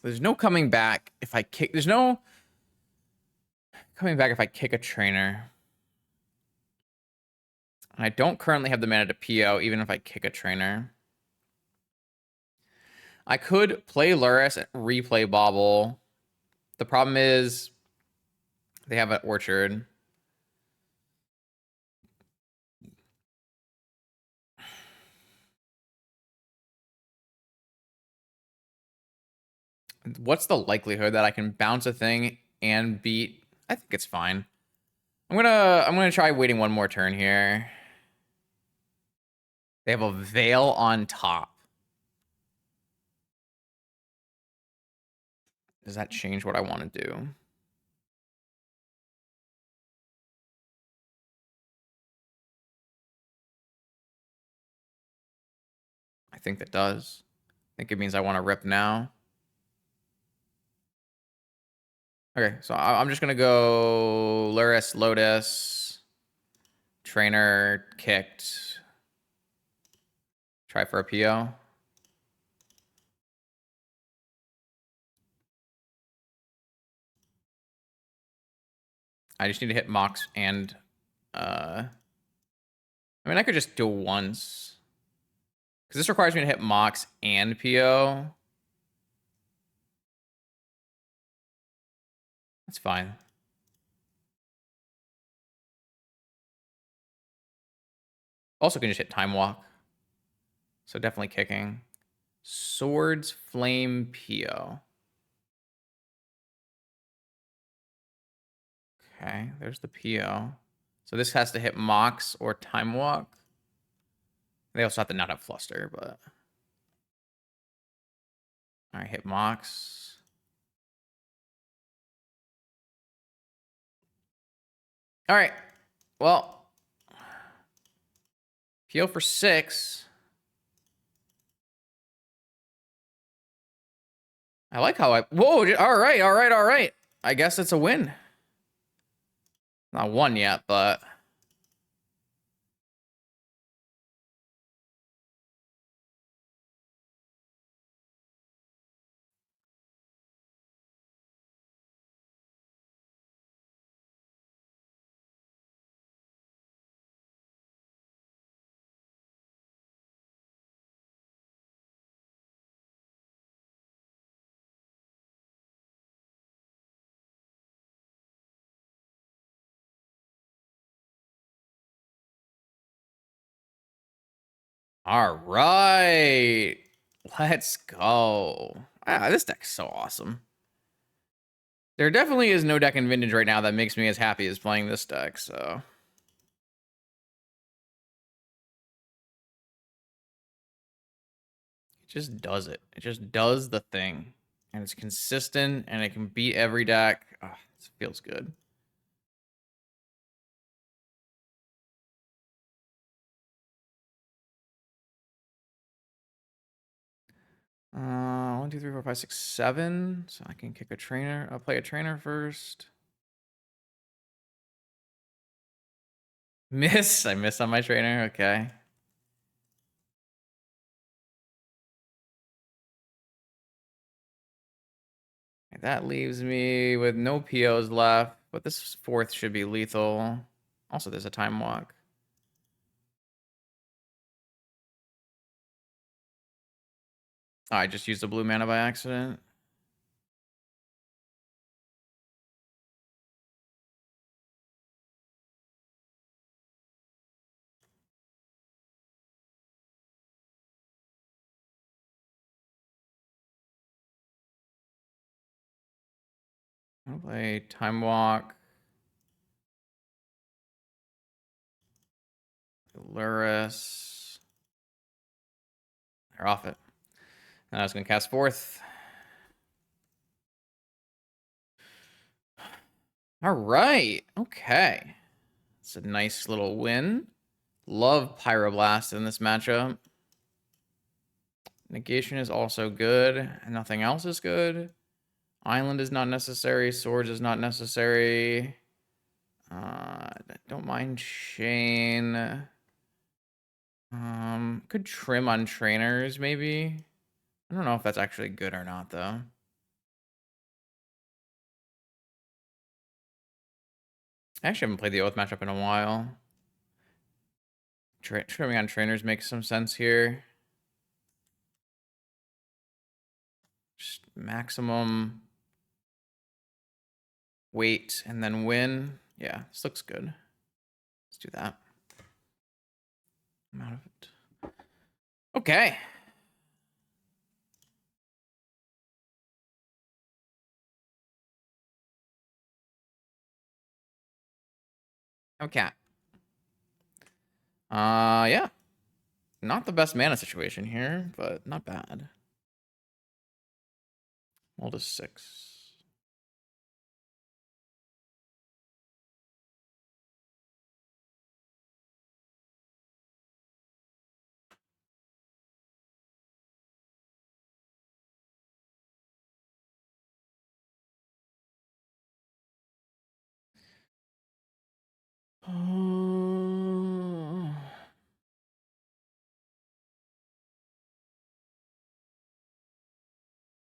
There's no coming back if I kick. There's no coming back if I kick a trainer. And I don't currently have the mana to PO, even if I kick a trainer. I could play Lurrus and replay Bauble. The problem is they have an orchard. What's the likelihood that I can bounce a thing and beat? I think it's fine. I'm gonna try waiting one more turn here. They have a veil on top. Does that change what I want to do? think that does. I think it means I want to rip now. Okay, so I'm just gonna go Lurrus, Lotus, Trainer, kicked. Try for a PO. I just need to hit Mox and I mean I could just do it once. Because this requires me to hit Mox and PO. That's fine. Also can just hit Time Walk. So definitely kicking. Swords, Flame, PO. Okay, there's the PO. So this has to hit Mox or Time Walk. They also have to not have Fluster, but... Alright, hit Mox. Alright, well... PO for 6. I like how I... Whoa, alright. I guess it's a win. Not won yet, but... All right. Let's go. This deck's so awesome. There definitely is no deck in Vintage right now that makes me as happy as playing this deck, so... It just does it. It just does the thing. And it's consistent, and it can beat every deck. Oh, it feels good. One, two, three, four, five, six, 7. So I can kick a trainer. I'll play a trainer first. Miss. I miss on my trainer. Okay. That leaves me with no POs left, but this 4th should be lethal. Also, there's a Time Walk. Oh, I just used the blue mana by accident. I'll play Time Walk. Lurrus. They're off it. And I was going to cast 4th. All right. Okay. It's a nice little win. Love Pyroblast in this matchup. Negation is also good. Nothing else is good. Island is not necessary. Swords is not necessary. Don't mind Shane. Could trim on trainers, maybe. I don't know if that's actually good or not, though. I actually haven't played the Oath matchup in a while. Trimming on trainers makes some sense here. Just maximum weight and then win. Yeah, this looks good. Let's do that. I'm out of it. Okay. Okay. Yeah. Not the best mana situation here, but not bad. Roll to 6.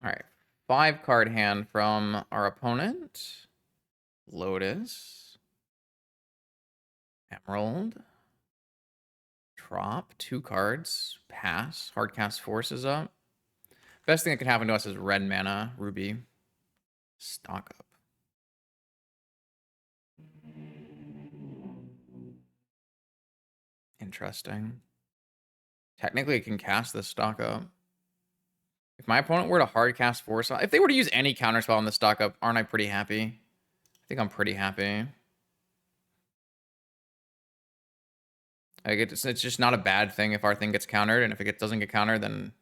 All right, 5-card hand from our opponent. Lotus. Emerald. Drop 2 cards. Pass. Hardcast Forces up. Best thing that can happen to us is red mana. Ruby. Stock up. Interesting. Technically, it can cast this stock up. If my opponent were to hardcast Force, if they were to use any counterspell on the stock up, aren't I pretty happy? I think I'm pretty happy. Like it's just not a bad thing if our thing gets countered, and if it doesn't get countered, then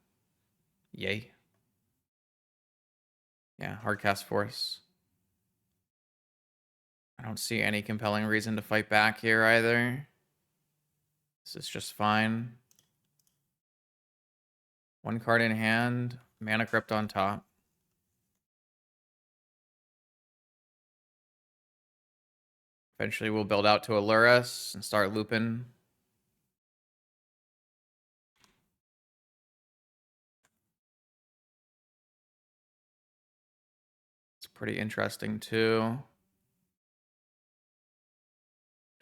yay. Yeah, hardcast Force. I don't see any compelling reason to fight back here either. This is just fine. 1 card in hand, Mana Crypt on top. Eventually we'll build out to a Lurrus and start looping. It's pretty interesting too.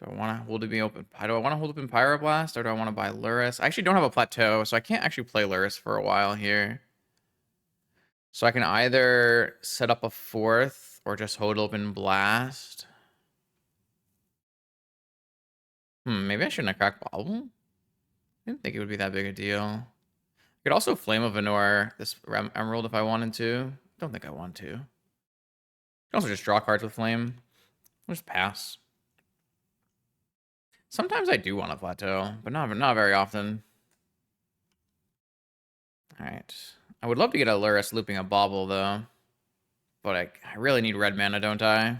Do I want to hold it be open? Do I want to hold open Pyroblast or do I want to buy Lurrus? I actually don't have a plateau, so I can't actually play Lurrus for a while here. So I can either set up a 4th or just hold open Blast. Maybe I shouldn't have cracked Bobble. I didn't think it would be that big a deal. I could also Flame of Venor this Emerald if I wanted to. Don't think I want to. I can also just draw cards with Flame. I'll just pass. Sometimes I do want a plateau, but not very often. All right. I would love to get a Lurrus looping a Bobble, though. But I really need red mana, don't I?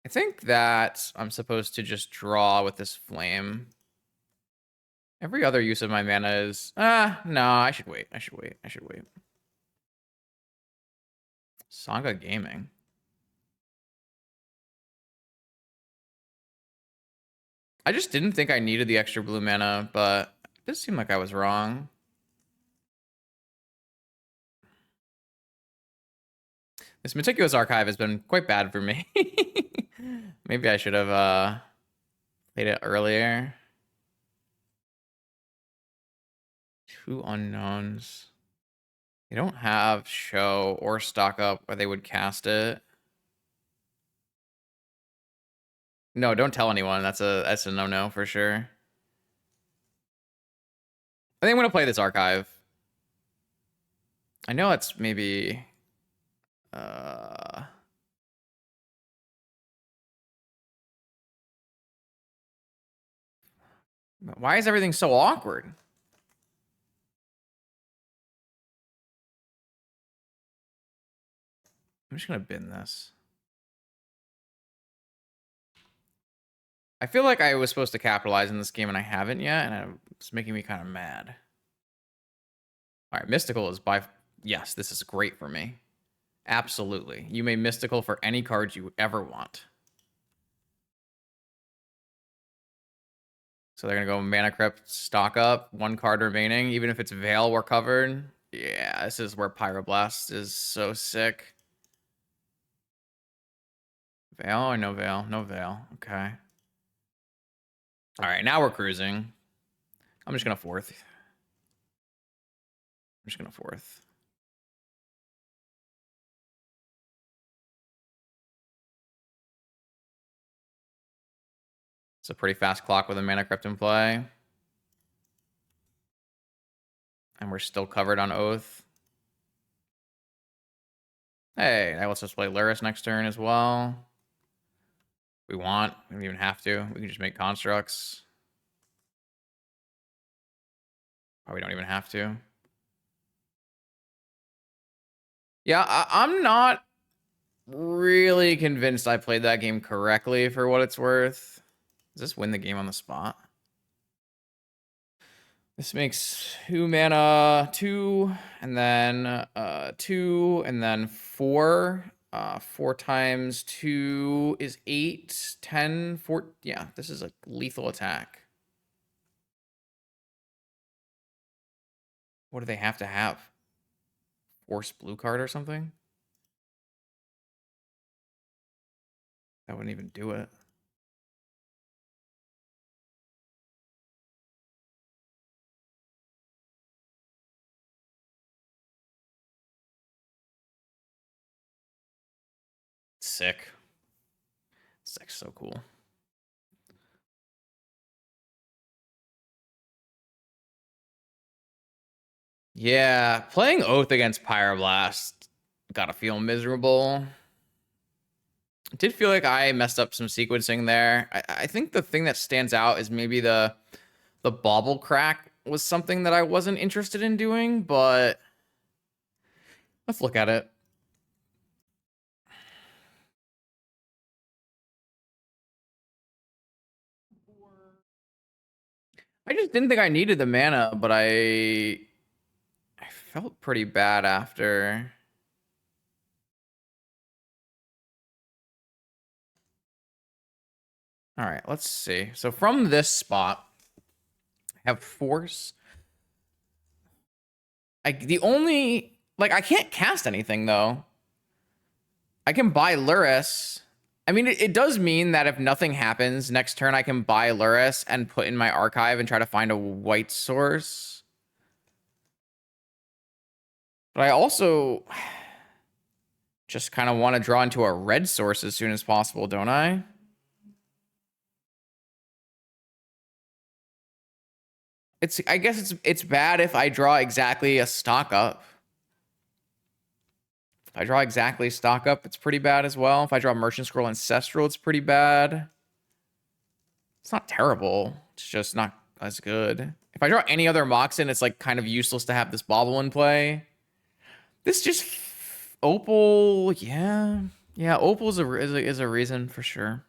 I think that I'm supposed to just draw with this Flame. Every other use of my mana is... no, I should wait. I should wait. Saga Gaming. I just didn't think I needed the extra blue mana, but it does seem like I was wrong. This Meticulous Archive has been quite bad for me. Maybe I should have played it earlier. 2 unknowns. They don't have show or stock up where they would cast it. No, don't tell anyone. That's a no-no for sure. I think I'm gonna play this archive. I know it's maybe why is everything so awkward? I'm just gonna bin this. I feel like I was supposed to capitalize in this game and I haven't yet, and it's making me kind of mad. All right, Mystical is yes, this is great for me. Absolutely. You may Mystical for any card you ever want. So they're going to go Mana Crypt, stock up, 1 card remaining. Even if it's Veil, we're covered. Yeah, this is where Pyroblast is so sick. Veil or no Veil? No Veil. Okay. All right, now we're cruising. I'm just going to 4th. It's a pretty fast clock with a Mana Crypt in play. And we're still covered on Oath. Hey, that lets us play Lurrus next turn as well. We want. We don't even have to. We can just make constructs. Or we don't even have to. Yeah, I'm not really convinced I played that game correctly for what it's worth. Does this win the game on the spot? This makes 2 mana, 2, and then 2, and then 4. 4 times 2 is 8, 10, 4. Yeah, this is a lethal attack. What do they have to have? Force blue card or something? That wouldn't even do it. Sick. Sick, so cool. Yeah, playing Oath against Pyroblast gotta feel miserable. It did feel like I messed up some sequencing there. I think the thing that stands out is maybe the bauble crack was something that I wasn't interested in doing, but let's look at it. I just didn't think I needed the mana, but I felt pretty bad after. All right, let's see. So from this spot, I have Force. I can't cast anything though. I can buy Lurrus. I mean, it does mean that if nothing happens next turn, I can buy Lurrus and put in my archive and try to find a white source. But I also just kind of want to draw into a red source as soon as possible, don't I? I guess it's bad if I draw exactly a stock up. If I draw exactly stock up, it's pretty bad as well. If I draw Merchant Scroll Ancestral, it's pretty bad. It's not terrible. It's just not as good. If I draw any other Moxen, it's like kind of useless to have this Bauble in play. This just Opal, yeah. Yeah, Opal is a reason for sure.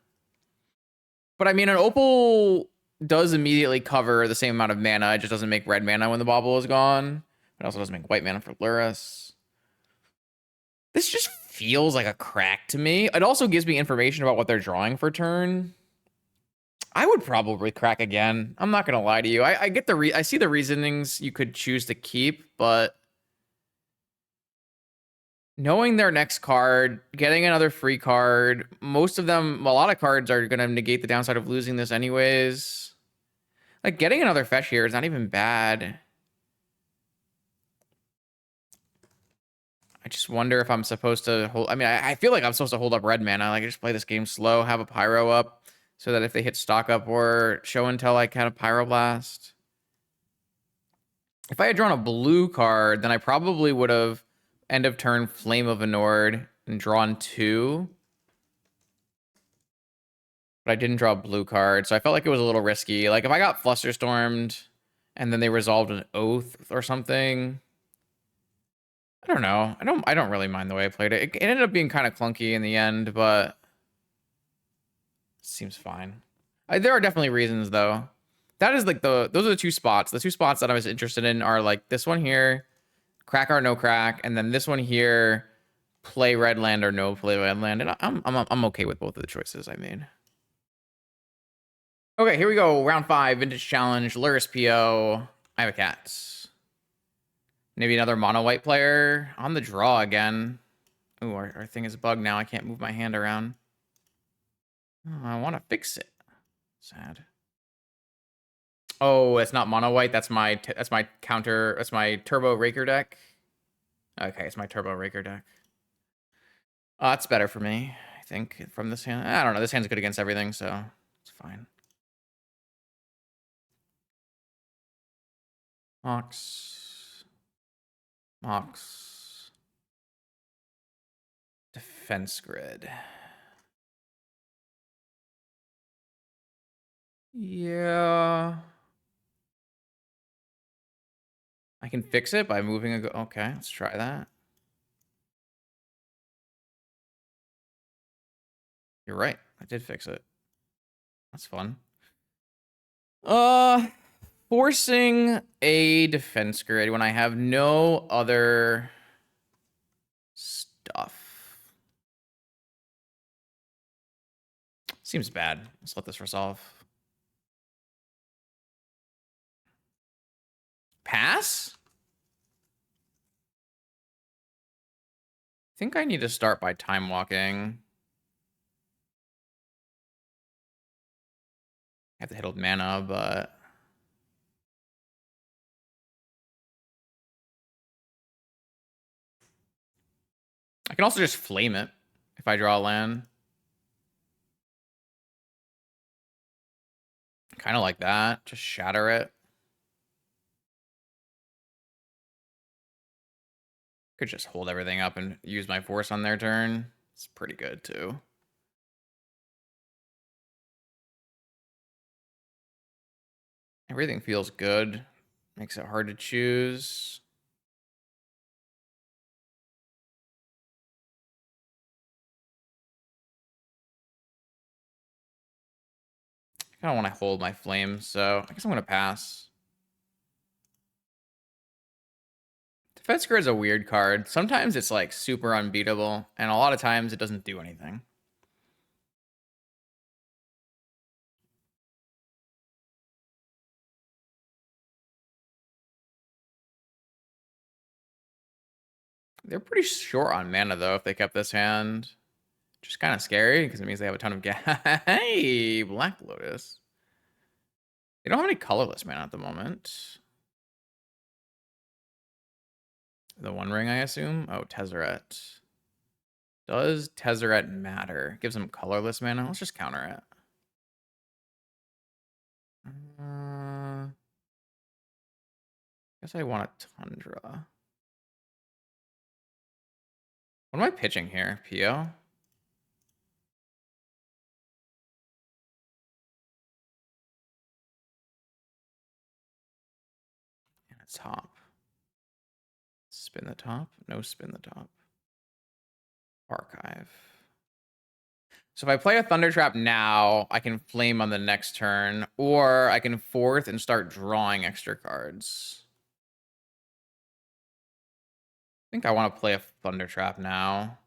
But I mean, an Opal does immediately cover the same amount of mana. It just doesn't make red mana when the Bauble is gone. It also doesn't make white mana for Lurrus. This just feels like a crack to me. It also gives me information about what they're drawing for turn. I would probably crack again. I'm not gonna lie to you. I get I see the reasonings you could choose to keep, but knowing their next card, getting another free card, most of them, a lot of cards are gonna negate the downside of losing this anyways. Like getting another fetch here is not even bad. I just wonder if I'm supposed to hold. I mean, I feel like I'm supposed to hold up red mana. Like, I just play this game slow, have a pyro up, so that if they hit stock up or show and tell, I can have pyroblast. If I had drawn a blue card, then I probably would have end of turn Flame of Anord and drawn 2. But I didn't draw a blue card, so I felt like it was a little risky. Like if I got Flusterstormed and then they resolved an Oath or something. I don't know. I don't really mind the way I played it. It ended up being kind of clunky in the end, but it seems fine. There are definitely reasons though. That is like those are the two spots. The two spots that I was interested in are like this one here, crack or no crack, and then this one here, play red land or no play red land. And I'm okay with both of the choices I made. Okay, here we go. Round 5, Vintage Challenge, Lurrus PO. I have a cat. Maybe another mono white player on the draw again. Ooh, our thing is bugged now. I can't move my hand around. Oh, I want to fix it. Sad. Oh, it's not mono white. That's my counter. That's my turbo Raker deck. Okay, it's my turbo Raker deck. That's better for me, I think, from this hand. I don't know. This hand's good against everything, so it's fine. Mox. Mox. Defense grid. Yeah. I can fix it by moving a... Okay, let's try that. You're right. I did fix it. That's fun. Forcing a defense grid when I have no other stuff. Seems bad. Let's let this resolve. Pass? I think I need to start by time walking. I have to hit with mana, but... I can also just flame it if I draw a land. Kind of like that. Just shatter it. Could just hold everything up and use my force on their turn. It's pretty good, too. Everything feels good. Makes it hard to choose. I kind of want to hold my flame, so I guess I'm going to pass. Defense Grid is a weird card. Sometimes it's like super unbeatable, and a lot of times it doesn't do anything. They're pretty short on mana, though, if they kept this hand. Which is kind of scary, because it means they have a ton of gas. Hey, Black Lotus. They don't have any colorless mana at the moment. The One Ring, I assume? Oh, Tezzeret. Does Tezzeret matter? Gives them colorless mana? Let's just counter it. Guess I want a Tundra. What am I pitching here? PO? And a top. Spin the top? No spin the top. Archive. So if I play a Thunder Trap now, I can flame on the next turn, or I can fourth and start drawing extra cards. I think I want to play a Thunder Trap now.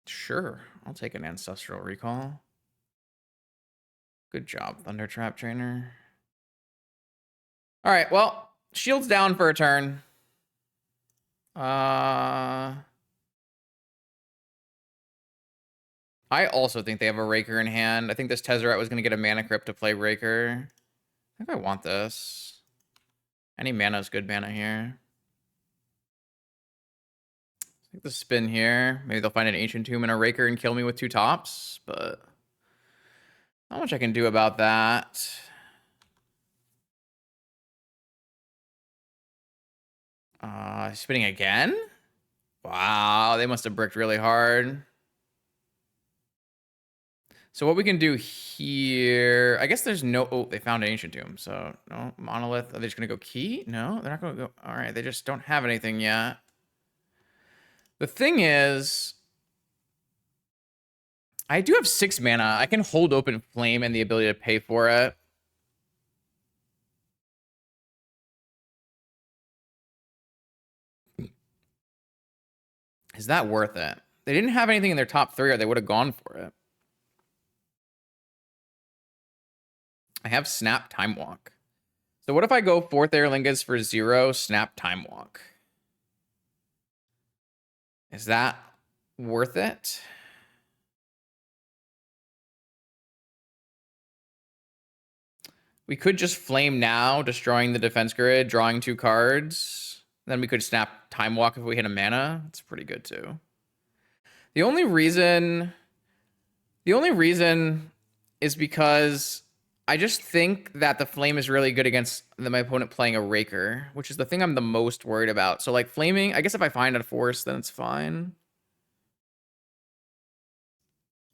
Sure, I'll take an Ancestral Recall. Good job, Thunder Trap Trainer. All right, well, shield's down for a turn. I also think they have a Raker in hand. I think this Tezzeret was going to get a Mana Crypt to play Raker. I think I want this. Any mana is good mana here. I think the spin here. Maybe they'll find an Ancient Tomb and a Raker and kill me with two tops, but not much I can do about that. Spinning again? Wow, they must have bricked really hard. So what we can do here, I guess there's no, oh, they found an Ancient Tomb, so no, Monolith. Are they just going to go key? No, they're not going to go, all right, they just don't have anything yet. The thing is, I do have 6 mana. I can hold open Flame and the ability to pay for it. Is that worth it? They didn't have anything in their top 3 or they would have gone for it. I have Snap Time Walk. So what if I go 4th Aerlingus for 0, Snap Time Walk? Is that worth it? We could just Flame now, destroying the defense grid, drawing 2 cards. Then we could Snap Time Walk if we hit a mana. That's pretty good too. The only reason is because I just think that the Flame is really good against my opponent playing a Raker, which is the thing I'm the most worried about. So like Flaming, I guess if I find a force, then it's fine.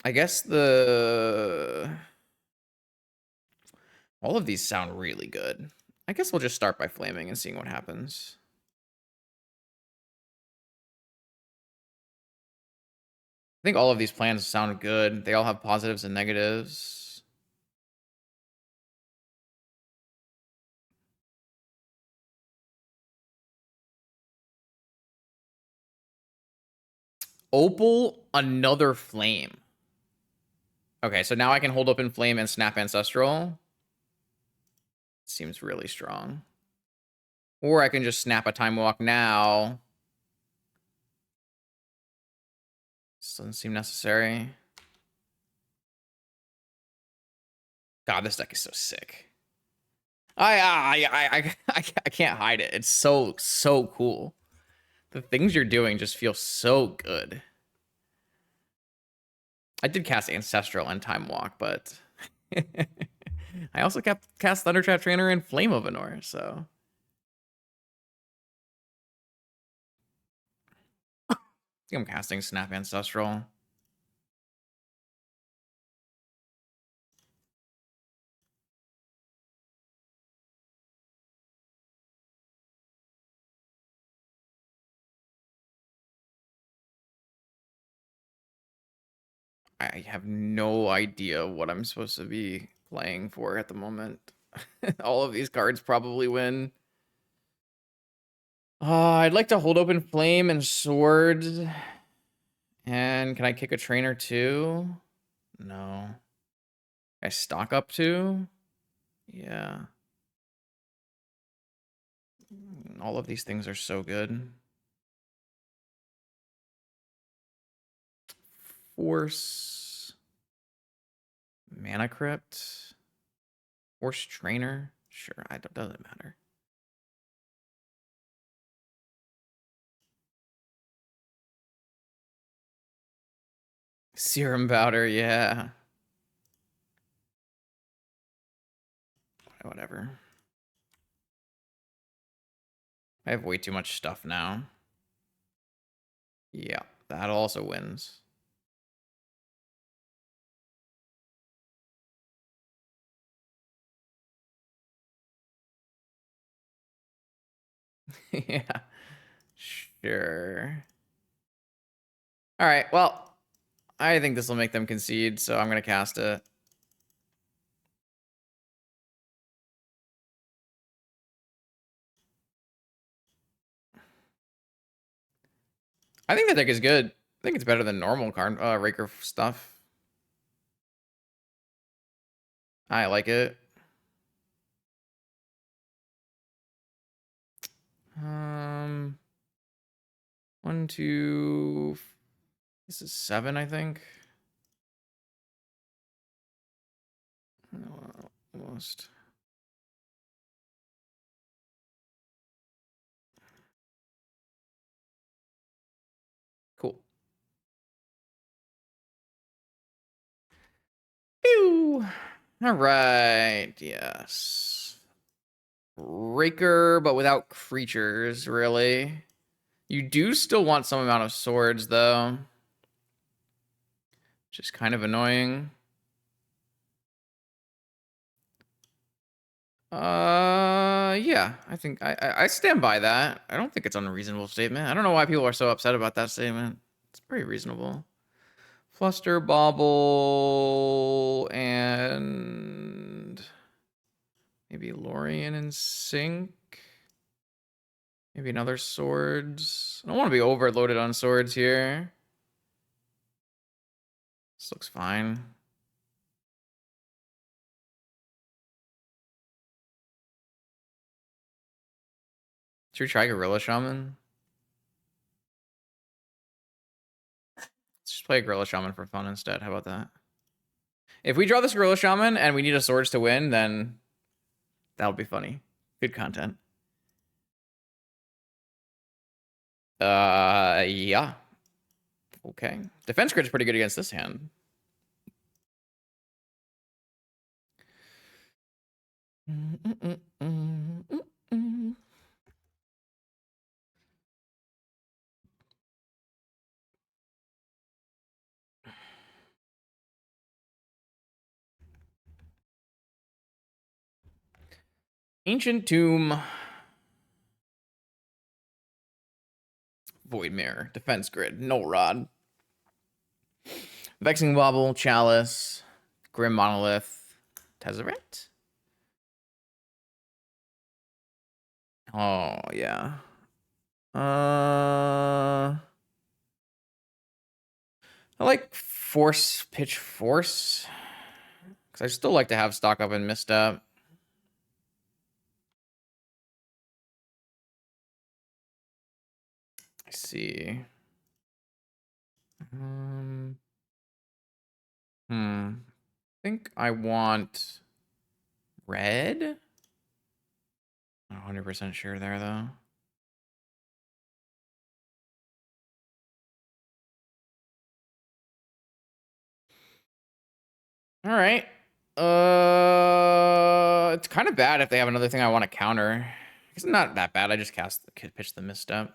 I guess all of these sound really good. I guess we'll just start by Flaming and seeing what happens. I think all of these plans sound good. They all have positives and negatives. Opal, another flame. Okay, so now I can hold open flame and snap ancestral. Seems really strong. Or I can just snap a time walk now. This doesn't seem necessary. God, this deck is so sick. I can't hide it. It's so cool. The things you're doing just feel so good. I did cast Ancestral and Time Walk, but I also cast Thundertrap Trainer and Flame of Anor, so I think I'm casting Snap Ancestral. I have no idea what I'm supposed to be playing for at the moment. All of these cards probably win. I'd like to hold open Flame and Sword. And can I kick a trainer too? No. Can I stock up too? Yeah. All of these things are so good. Force. Mana Crypt. Force Trainer. Sure, it doesn't matter. Serum Powder, yeah. Whatever. I have way too much stuff now. Yeah, that also wins. Yeah, sure. All right, well, I think this will make them concede, so I'm going to cast it. I think the deck is good. I think it's better than normal Raker stuff. I like it. One, two. This is 7, I think. Almost. Cool. Pew. All right. Yes. Raker, but without creatures, really. You do still want some amount of swords, though. Which is kind of annoying. Yeah, I think I stand by that. I don't think it's an unreasonable statement. I don't know why people are so upset about that statement. It's pretty reasonable. Fluster, Bobble, and maybe Lorien and Sync. Maybe another swords. I don't want to be overloaded on swords here. This looks fine. Should we try Gorilla Shaman? Let's just play Gorilla Shaman for fun instead. How about that? If we draw this Gorilla Shaman and we need a swords to win, then that'll be funny. Good content. Yeah. Okay. Defense crit's pretty good against this hand. Ancient Tomb. Void Mirror. Defense Grid. Null Rod. Vexing Wobble. Chalice. Grim Monolith. Tezzeret? Oh, yeah. I like force, pitch force. Because I still like to have stock up and misstep. I see. I think I want red. Not 100% sure there, though. All right. It's kind of bad if they have another thing I want to counter. It's not that bad. I just pitch the misstep.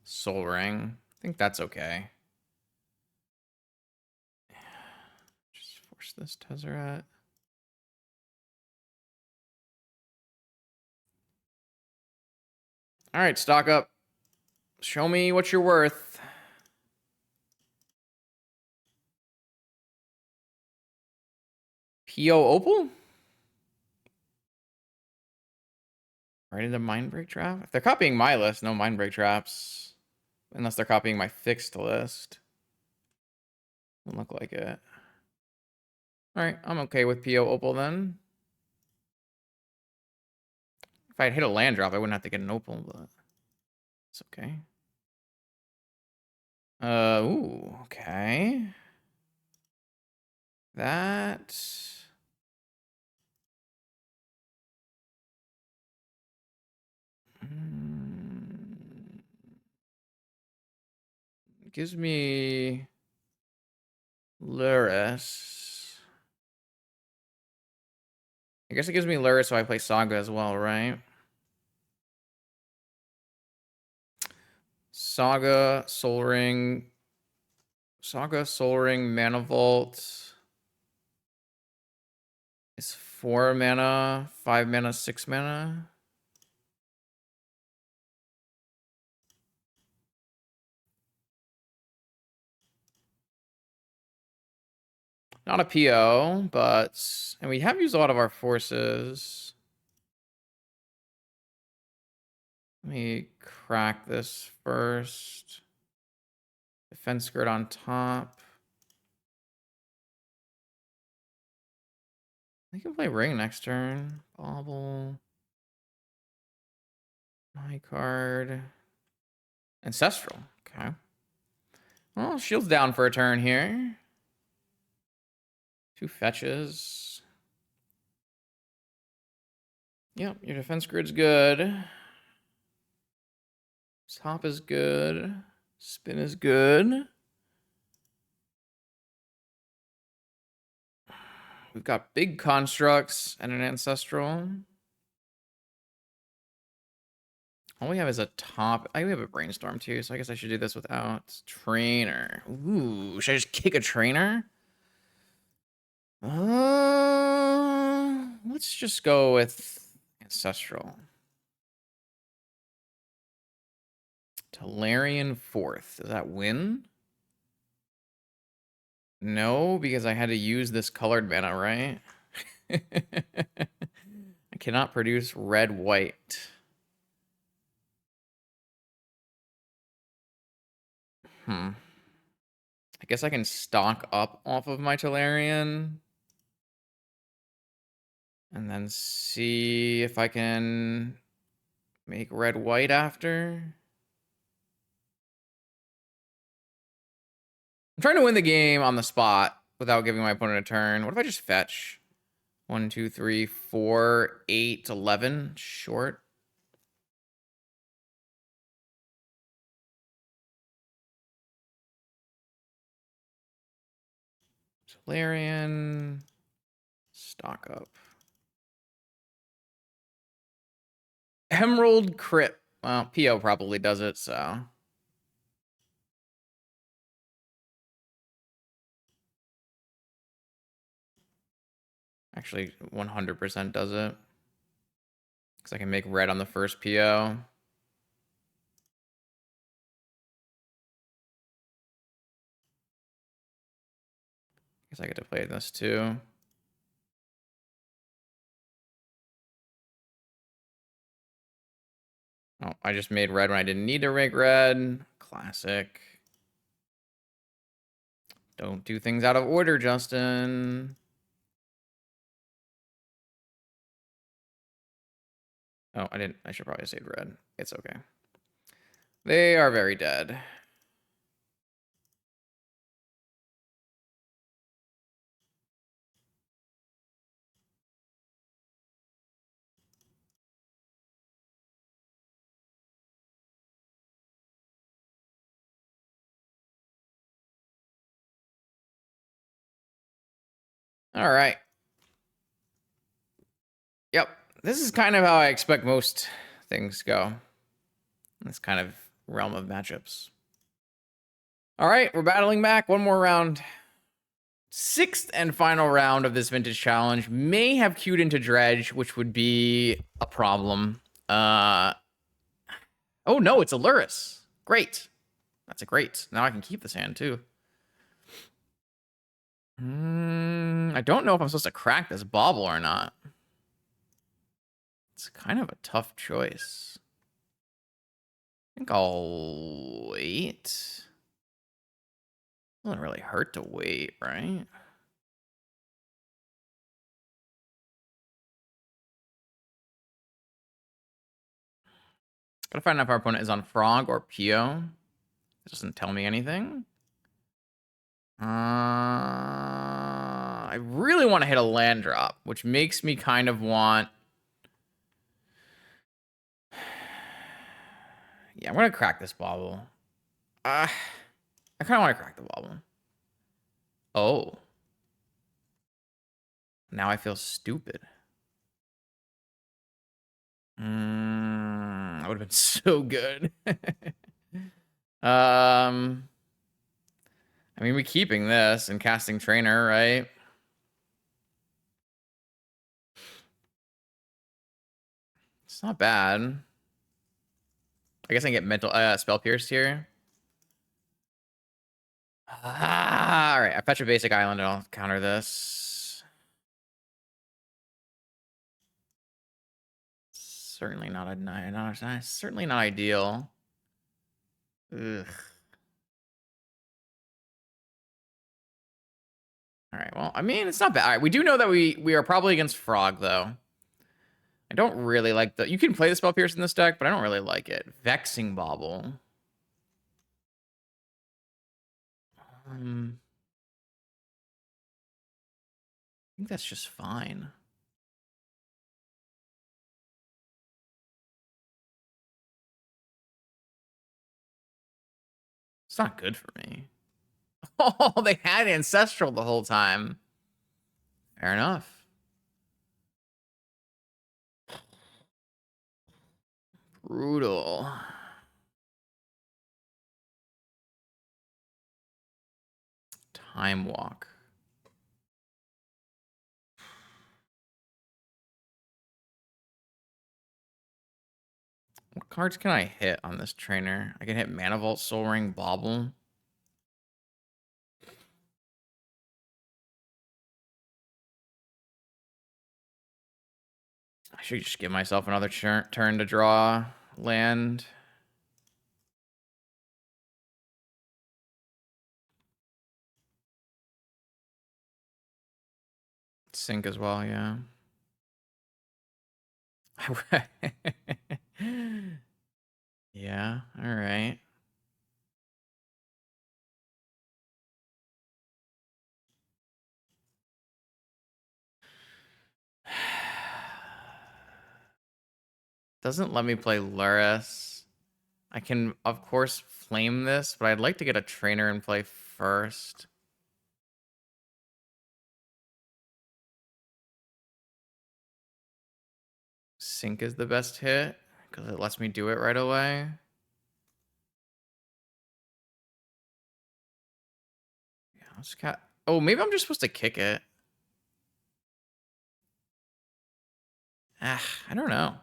Soul Ring. I think that's okay. Just force this Tezzeret. All right, stock up. Show me what you're worth. P.O. Opal? Right into Mindbreak Trap? If they're copying my list, no Mindbreak Traps. Unless they're copying my fixed list. Doesn't look like it. Alright, I'm okay with P.O. Opal then. If I had hit a land drop, I wouldn't have to get an Opal, but it's okay. Ooh, okay. That gives me Lurrus. I guess it gives me Lurrus, so I play Saga as well, right? Saga, Soul Ring, Mana Vault is 4 mana, 5 mana, 6 mana. Not a PO, but... And we have used a lot of our forces. Let me crack this first. Defense skirt on top. I can play Ring next turn. Bauble. My card. Ancestral. Okay. Well, shield's down for a turn here. 2 fetches. Yep, your defense grid's good. Top is good. Spin is good. We've got big constructs and an ancestral. All we have is a top. We have a brainstorm too, so I guess I should do this without trainer. Ooh, should I just kick a trainer? Let's just go with ancestral. Talarian 4th. Does that win? No, because I had to use this colored mana, right? I cannot produce red-white. I guess I can stock up off of my Talarian. And then see if I can make red-white after. I'm trying to win the game on the spot without giving my opponent a turn. What if I just fetch? 1, 2, 3, 4, 8, 11. Short. Solarian. Stock up. Emerald Crypt. Well, PO probably does it, so. Actually, 100% does it. Because I can make red on the first PO. Guess I get to play this too. Oh, I just made red when I didn't need to make red. Classic. Don't do things out of order, Justin. Oh, I didn't. I should probably have saved red. It's okay. They are very dead. All right. Yep. This is kind of how I expect most things go. This kind of realm of matchups. All right, we're battling back. One more round. Sixth and final round of this vintage challenge. May have queued into dredge, which would be a problem. Oh no, it's a Lurrus. Great. That's a great. Now I can keep this hand too. I don't know if I'm supposed to crack this bauble or not. It's kind of a tough choice. I think I'll wait. Doesn't really hurt to wait, right? Gotta find out if our opponent is on Frog or Pio. It doesn't tell me anything. I really want to hit a land drop, which makes me kind of want... Yeah, I'm going to crack this bauble. I kind of want to crack the bauble. Oh. Now I feel stupid. That would have been so good. I mean, we're keeping this and casting trainer, right? It's not bad. I guess I can get mental spell pierced here. All right, I fetch a basic island and I'll counter this. Certainly not certainly not ideal. Ugh. All right, well, I mean, it's not bad. All right, we do know that we are probably against Frog, though. I don't really like the... You can play the Spell Pierce in this deck, but I don't really like it. Vexing Bauble. I think that's just fine. It's not good for me. Oh, they had Ancestral the whole time. Fair enough. Brutal. Time Walk. What cards can I hit on this trainer? I can hit Mana Vault, Soul Ring, Bauble. I should just give myself another turn to draw land. Sink as well, yeah. Yeah, all right. Doesn't let me play Lurrus. I can, of course, flame this, but I'd like to get a trainer and play first. Sink is the best hit, because it lets me do it right away. Yeah, let's oh, maybe I'm just supposed to kick it. I don't know.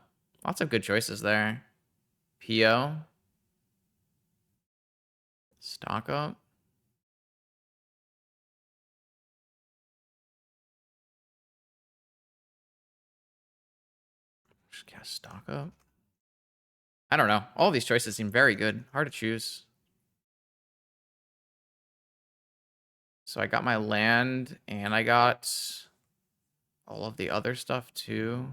Lots of good choices there. Pio. Stock up. Just cast stock up. I don't know. All these choices seem very good. Hard to choose. So I got my land, and I got all of the other stuff too.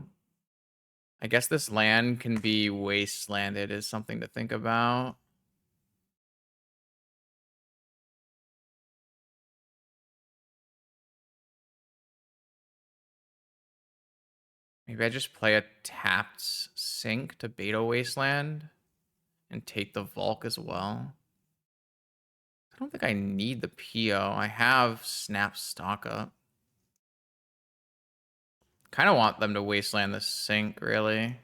I guess this land can be wastelanded is something to think about. Maybe I just play a tapped sink to beta wasteland and take the Volk as well. I don't think I need the PO. I have snap stock up. Kind of want them to wasteland the sink, really.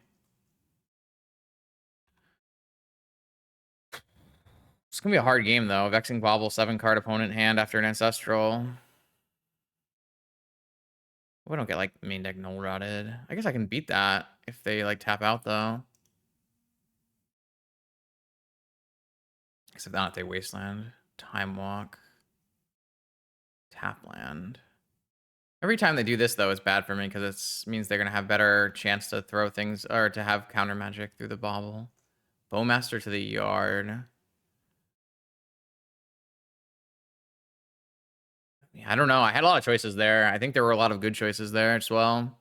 It's going to be a hard game, though. Vexing Bobble, 7-card opponent hand after an Ancestral. We don't get, like, main deck null routed. I guess I can beat that if they, like, tap out, though. Except not if they wasteland. Time Walk. Tap land. Every time they do this, though, is bad for me because it means they're going to have better chance to throw things or to have counter magic through the Bobble. Bowmaster to the yard. I don't know. I had a lot of choices there. I think there were a lot of good choices there as well.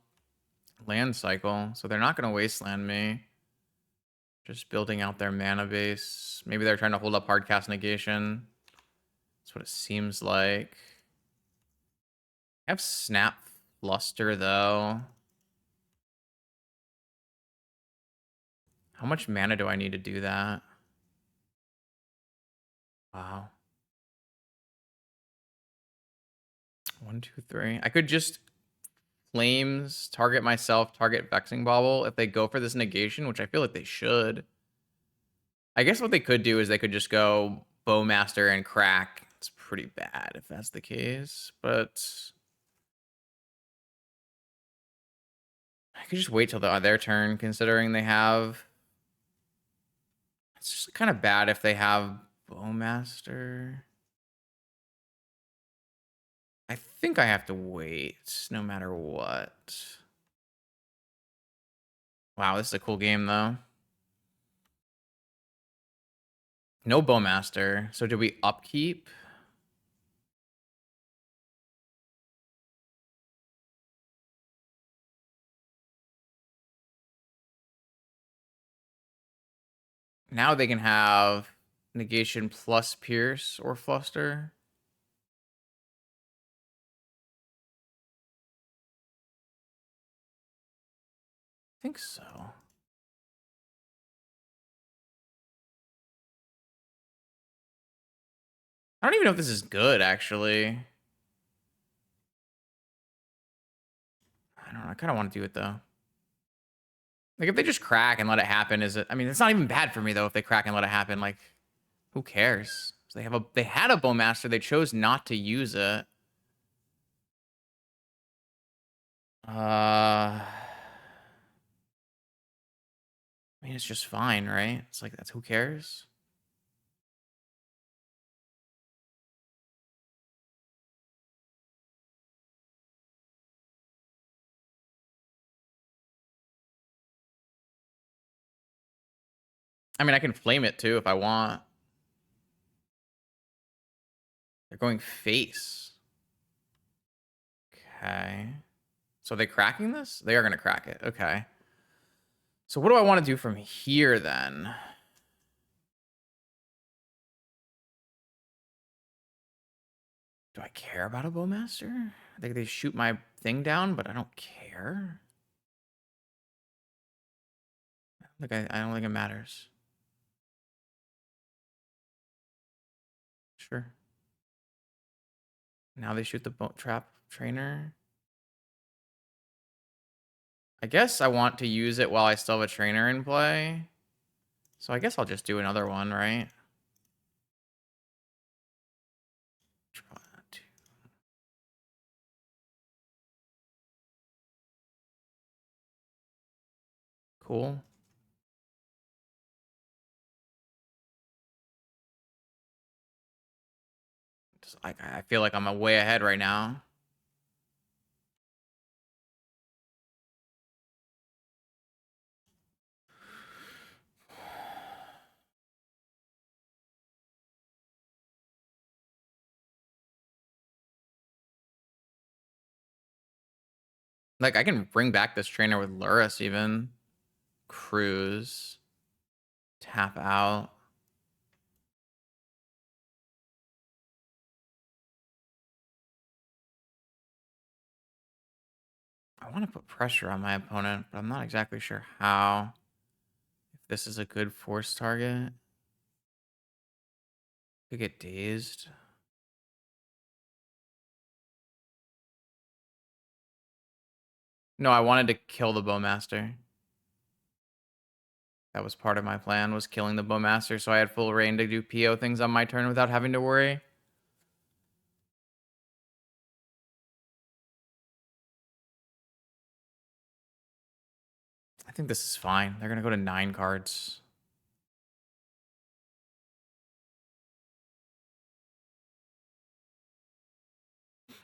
Land cycle. So they're not going to wasteland me. Just building out their mana base. Maybe they're trying to hold up hardcast negation. That's what it seems like. I have Snap Fluster, though. How much mana do I need to do that? Wow. 1, 2, 3. I could just Flames, target myself, target Vexing Bobble if they go for this negation, which I feel like they should. I guess what they could do is they could just go Bowmaster and crack. It's pretty bad if that's the case, but I could just wait till their turn, considering they have... It's just kind of bad if they have Bowmaster. I think I have to wait, no matter what. Wow, this is a cool game, though. No Bowmaster. So do we upkeep? Now they can have negation plus Pierce or Fluster. I think so. I don't even know if this is good, actually. I don't know. I kind of want to do it, though. Like, if they just crack and let it happen, is it... I mean, it's not even bad for me, though, if they crack and let it happen. Like, who cares? So they had a Bowmaster. They chose not to use it. I mean, it's just fine, right? It's like, that's... Who cares? I mean, I can flame it, too, if I want. They're going face. Okay. So are they cracking this? They are going to crack it. Okay. So what do I want to do from here, then? Do I care about a Bowmaster? I think they shoot my thing down, but I don't care. I don't think it matters. Sure. Now they shoot the trap trainer. I guess I want to use it while I still have a trainer in play. So I guess I'll just do another one, right? Cool. I feel like I'm way ahead right now. Like, I can bring back this trainer with Lurrus even. Cruise. Tap out. I want to put pressure on my opponent, but I'm not exactly sure how. If this is a good force target. Could get dazed. No, I wanted to kill the Bowmaster. That was part of my plan, was killing the Bowmaster, so I had full reign to do PO things on my turn without having to worry. I think this is fine. They're going to go to 9 cards.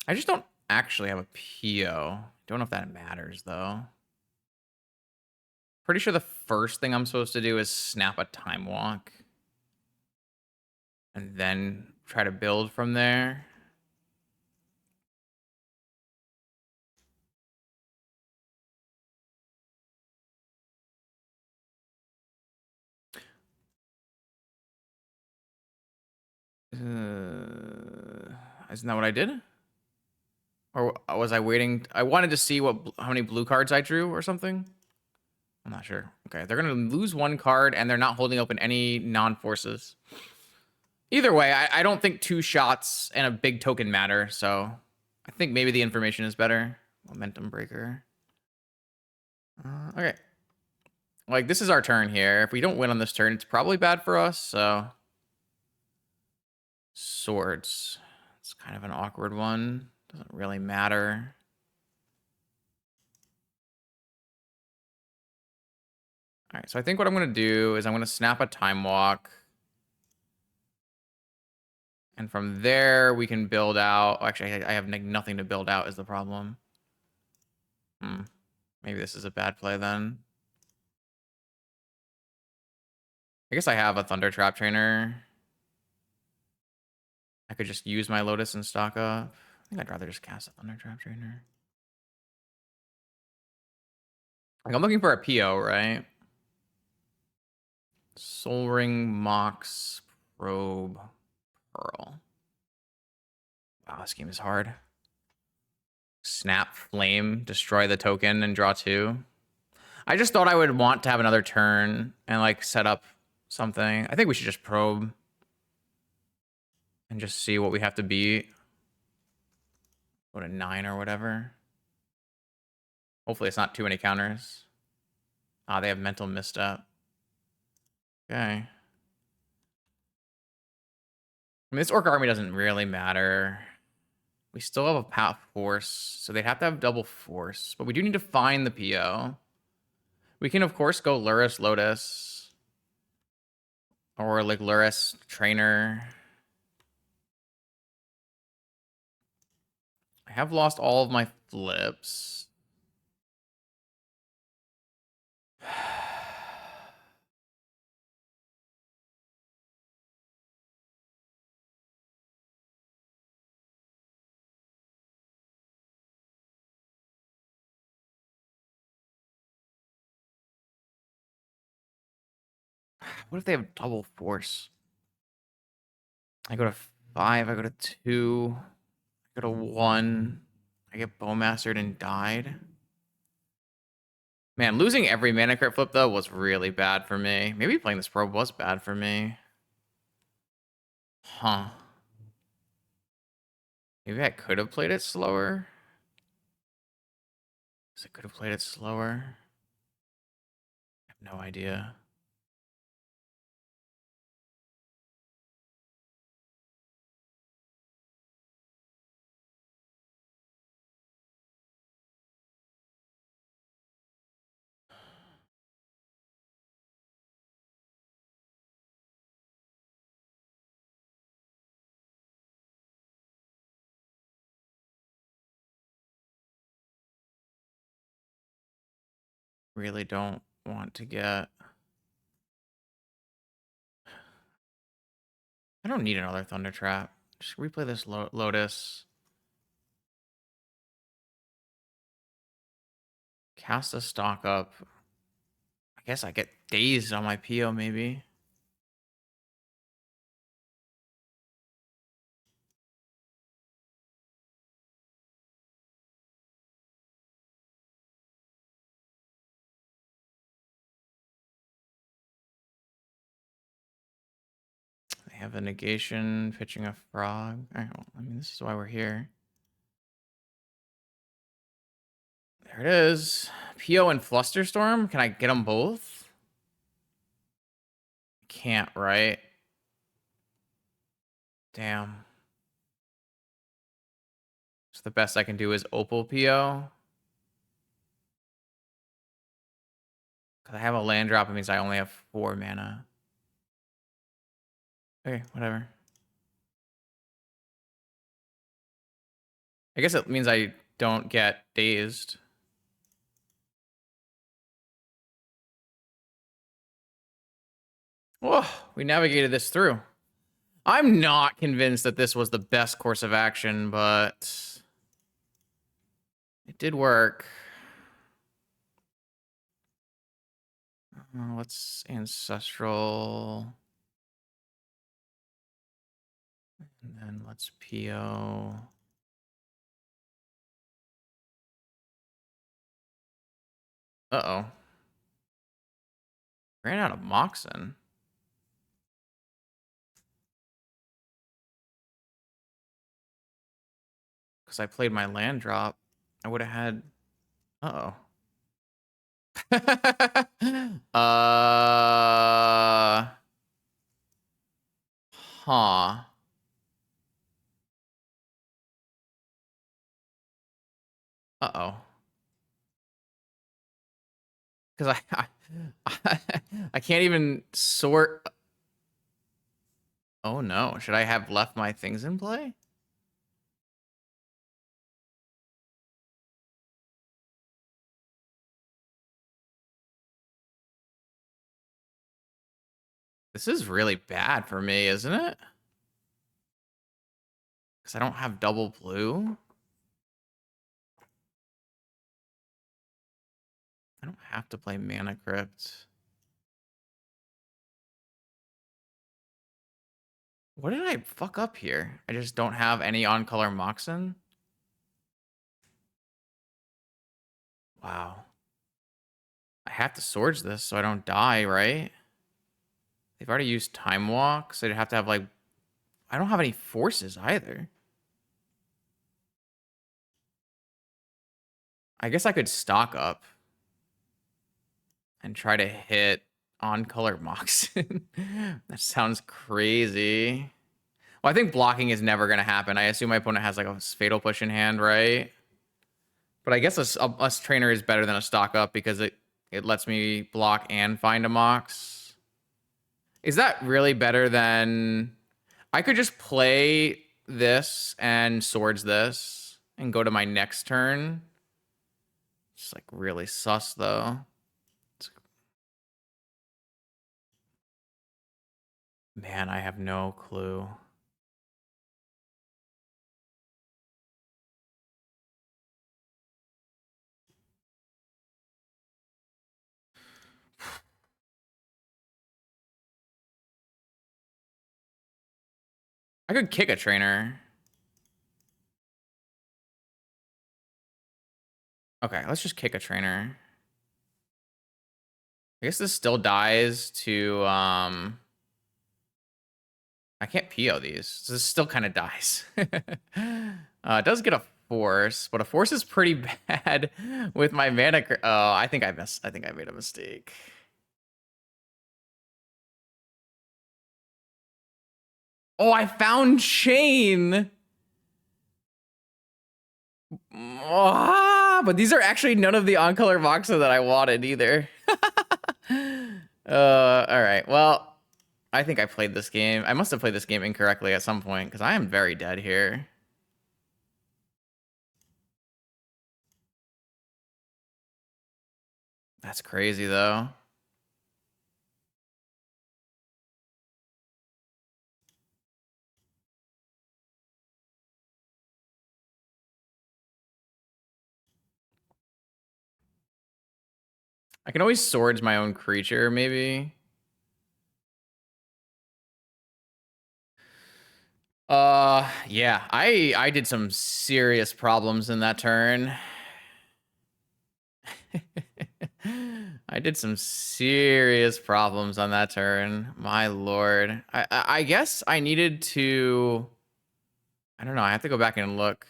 I just don't actually have a PO. Don't know if that matters, though. Pretty sure the first thing I'm supposed to do is snap a Time Walk. And then try to build from there. Isn't that what I did? Or was I waiting? I wanted to see how many blue cards I drew or something. I'm not sure. Okay, they're going to lose 1 card, and they're not holding open any non-forces. Either way, I don't think 2 shots and a big token matter, so I think maybe the information is better. Momentum breaker. Okay. Like, this is our turn here. If we don't win on this turn, it's probably bad for us, so... Swords. It's kind of an awkward one. Doesn't really matter. All right, so I think what I'm going to do is I'm going to snap a Time Walk. And from there, we can build out... Oh, actually, I have nothing to build out is the problem. Maybe this is a bad play then. I guess I have a Thunder Trap Trainer. I could just use my Lotus and stock up. I think I'd rather just cast a Thunder Trap Trainer. Like, I'm looking for a PO, right? Soul Ring, Mox, Probe, Pearl. Wow, this game is hard. Snap, Flame, destroy the token, and draw 2. I just thought I would want to have another turn and, like, set up something. I think we should just probe and just see what we have to beat. Go to 9 or whatever. Hopefully it's not too many counters. Ah, they have mental misstep. Okay. I mean, this Orc army doesn't really matter. We still have a path force, so they'd have to have double force. But we do need to find the PO. We can, of course, go Lurrus Lotus. Or, like, Lurrus Trainer. I have lost all of my flips. What if they have double force? I go to 5, I go to 2, I go to 1, I get Bowmastered and died. Man, losing every mana crit flip, though, was really bad for me. Maybe playing this probe was bad for me. Huh. Maybe I could have played it slower. I could have played it slower. I have no idea. Really don't want to get... I don't need another Thunder Trap. Just replay this Lotus. Cast a stock up. I guess I get dazed on my PO maybe. They have a negation, pitching a frog. All right, well, I mean, this is why we're here. There it is. PO and Flusterstorm. Can I get them both? Can't, right? Damn. So the best I can do is Opal PO. Because I have a land drop, it means I only have 4 mana. Okay, whatever. I guess it means I don't get dazed. Whoa, we navigated this through. I'm not convinced that this was the best course of action, but it did work. Let's Ancestral. And then let's PO. Uh-oh. Ran out of Moxen. Because I played my land drop. I would have had... Uh-oh. Huh. Uh-oh. Because I can't even sort... Oh, no. Should I have left my things in play? This is really bad for me, isn't it? Because I don't have double blue. I don't have to play Mana Crypt. What did I fuck up here? I just don't have any on-color Moxen? Wow. I have to Swords this so I don't die, right? They've already used Time Walk, so I'd have to have, like... I don't have any forces either. I guess I could stock up and try to hit on-color Moxen. That sounds crazy. Well, I think blocking is never going to happen. I assume my opponent has, like, a Fatal Push in hand, right? But I guess a trainer is better than a stock up because it lets me block and find a Mox. Is that really better than... I could just play this and Swords this and go to my next turn. It's like really sus though. Man, I have no clue. I could kick a trainer. Okay, let's just kick a trainer. I guess this still dies to I can't PO these. So this still kind of dies. It does get a force, but a force is pretty bad with my mana. Oh, I think I made a mistake. Oh, I found Chain. But these are actually none of the on-color Moxa that I wanted either. All right. Well, I think I played this game. I must have played this game incorrectly at some point because I am very dead here. That's crazy, though. I can always swords my own creature, maybe. Yeah, I did some serious problems in that turn. I did some serious problems on that turn. My lord. I guess I needed to... I don't know. I have to go back and look.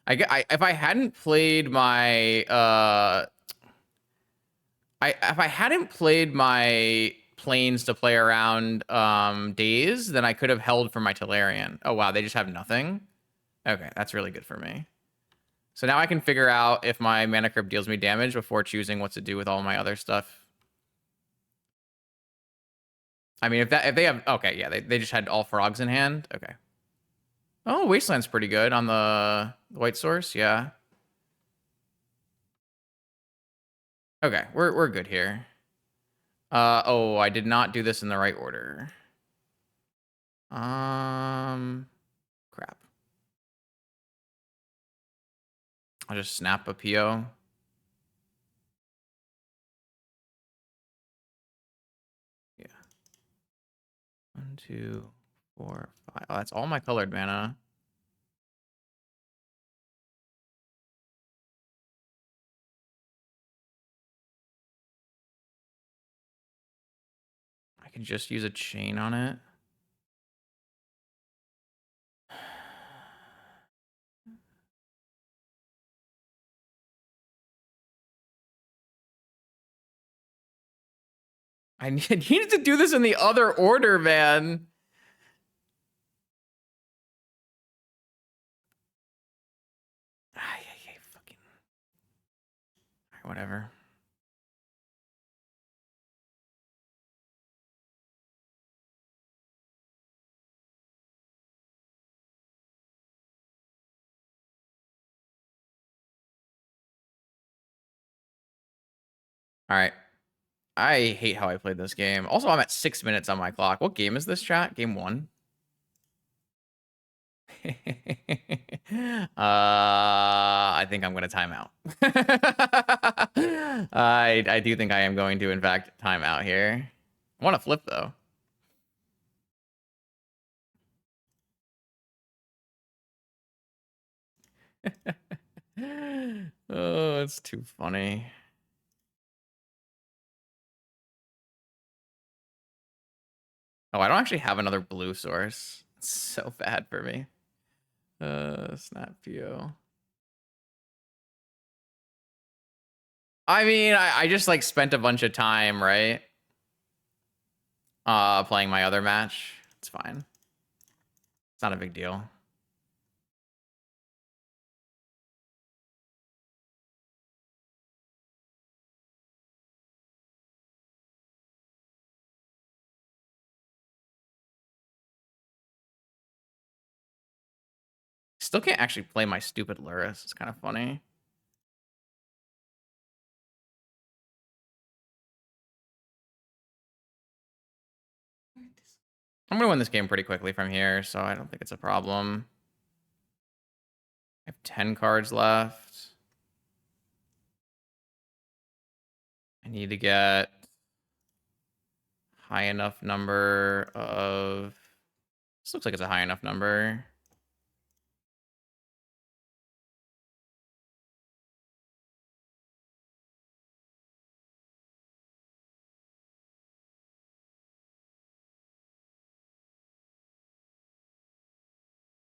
If I hadn't played my... if I hadn't played my planes to play around days, then I could have held for my Tolarian. Oh, wow. They just have nothing? Okay, that's really good for me. So now I can figure out if my Mana Crypt deals me damage before choosing what to do with all my other stuff. I mean, if they have... Okay, yeah, they just had all frogs in hand. Okay. Oh, Wasteland's pretty good on the white source. Yeah. Okay, we're good here. Oh, I did not do this in the right order. Crap. I'll just snap a PO. Yeah. 1, 2, 4, 5. Oh, that's all my colored mana. I can just use a chain on it. I needed to do this in the other order, man. Fucking... All right, whatever. All right. I hate how I played this game. Also, I'm at 6 minutes on my clock. What game is this, chat? Game 1? I think I'm going to time out. I do think I am going to, in fact, time out here. I want to flip, though. Oh, it's too funny. Oh, I don't actually have another blue source. It's so bad for me. Snap PO. I mean, I just like spent a bunch of time, right? Playing my other match. It's fine. It's not a big deal. Still can't actually play my stupid Lurrus. It's kind of funny. I'm gonna win this game pretty quickly from here, so I don't think it's a problem. I have 10 cards left. I need to get high enough number of... This looks like it's a high enough number.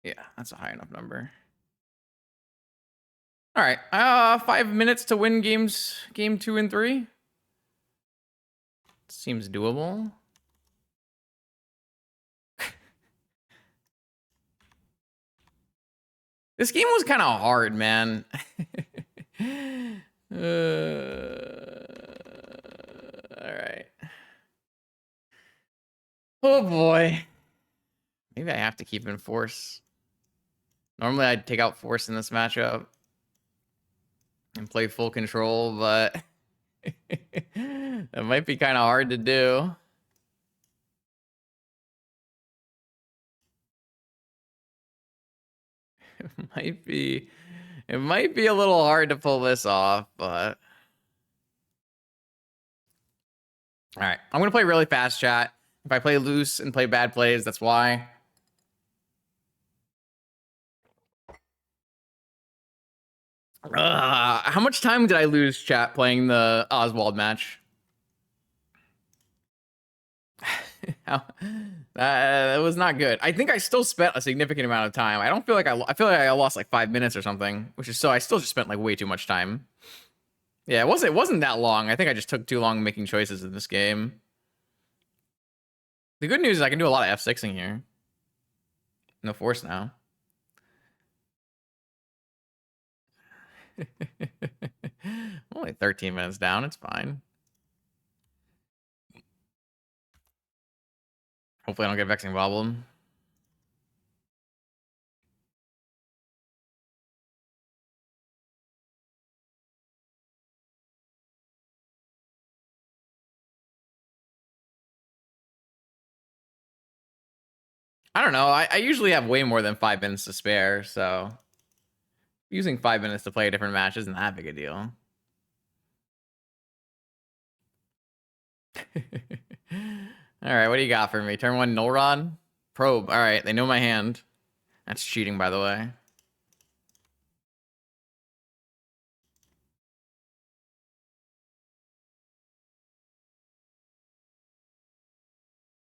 Yeah, that's a high enough number. All right, 5 minutes to win game 2 and 3. Seems doable. This game was kind of hard, man. All right. Oh boy. Maybe I have to keep in force. Normally I'd take out force in this matchup and play full control, but that might be kind of hard to do. It might be a little hard to pull this off, but All right, I'm gonna play really fast, chat. If I play loose and play bad plays, that's why. How much time did I lose, chat, playing the Oswald match? That was not good. I think I still spent a significant amount of time. I don't feel like I feel like I lost like 5 minutes or something, which is so I still just spent like way too much time. Yeah, it wasn't that long. I think I just took too long making choices in this game. The good news is I can do a lot of F6ing here. No force now. Only 13 minutes down. It's fine. Hopefully I don't get vexing bobbled. I don't know. I usually have way more than 5 minutes to spare, so using 5 minutes to play a different match isn't that big a deal. All right, what do you got for me? Turn 1 null rod? Probe. All right, they know my hand. That's cheating, by the way.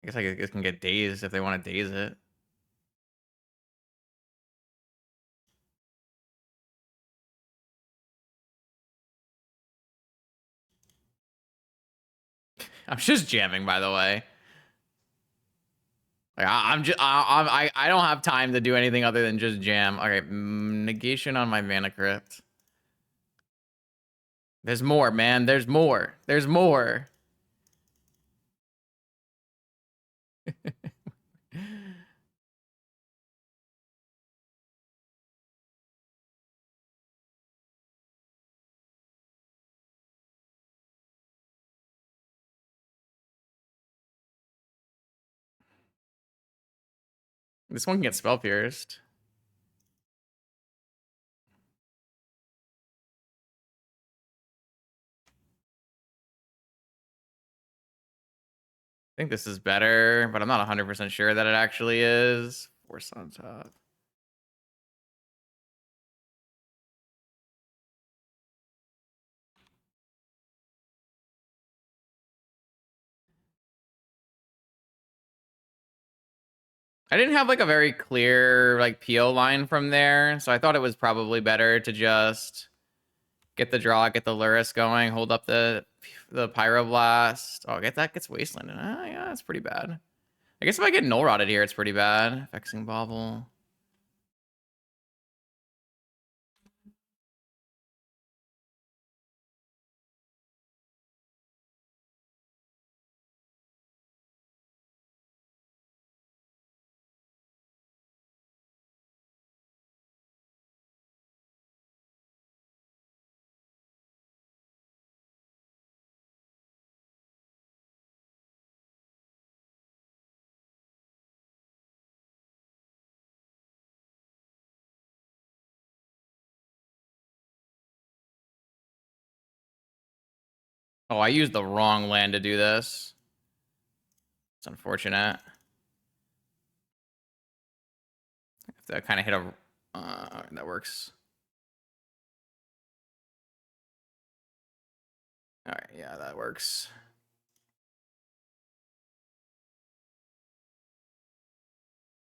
I guess I can get dazed if they want to daze it. I'm just jamming, by the way. Like, I don't have time to do anything other than just jam. Okay, negation on my mana crypt. There's more, man. There's more. There's more. This one can get spell pierced. I think this is better, but I'm not 100% sure that it actually is. Force on top. I didn't have like a very clear like PO line from there, so I thought it was probably better to just get the draw, get the Lurrus going, hold up the Pyroblast. Oh, get that gets Wasteland. Yeah, that's pretty bad. I guess if I get null rotted here, it's pretty bad. Vexing Bobble. Oh, I used the wrong land to do this. It's unfortunate. I have to kind of hit a... that works. All right, yeah, that works.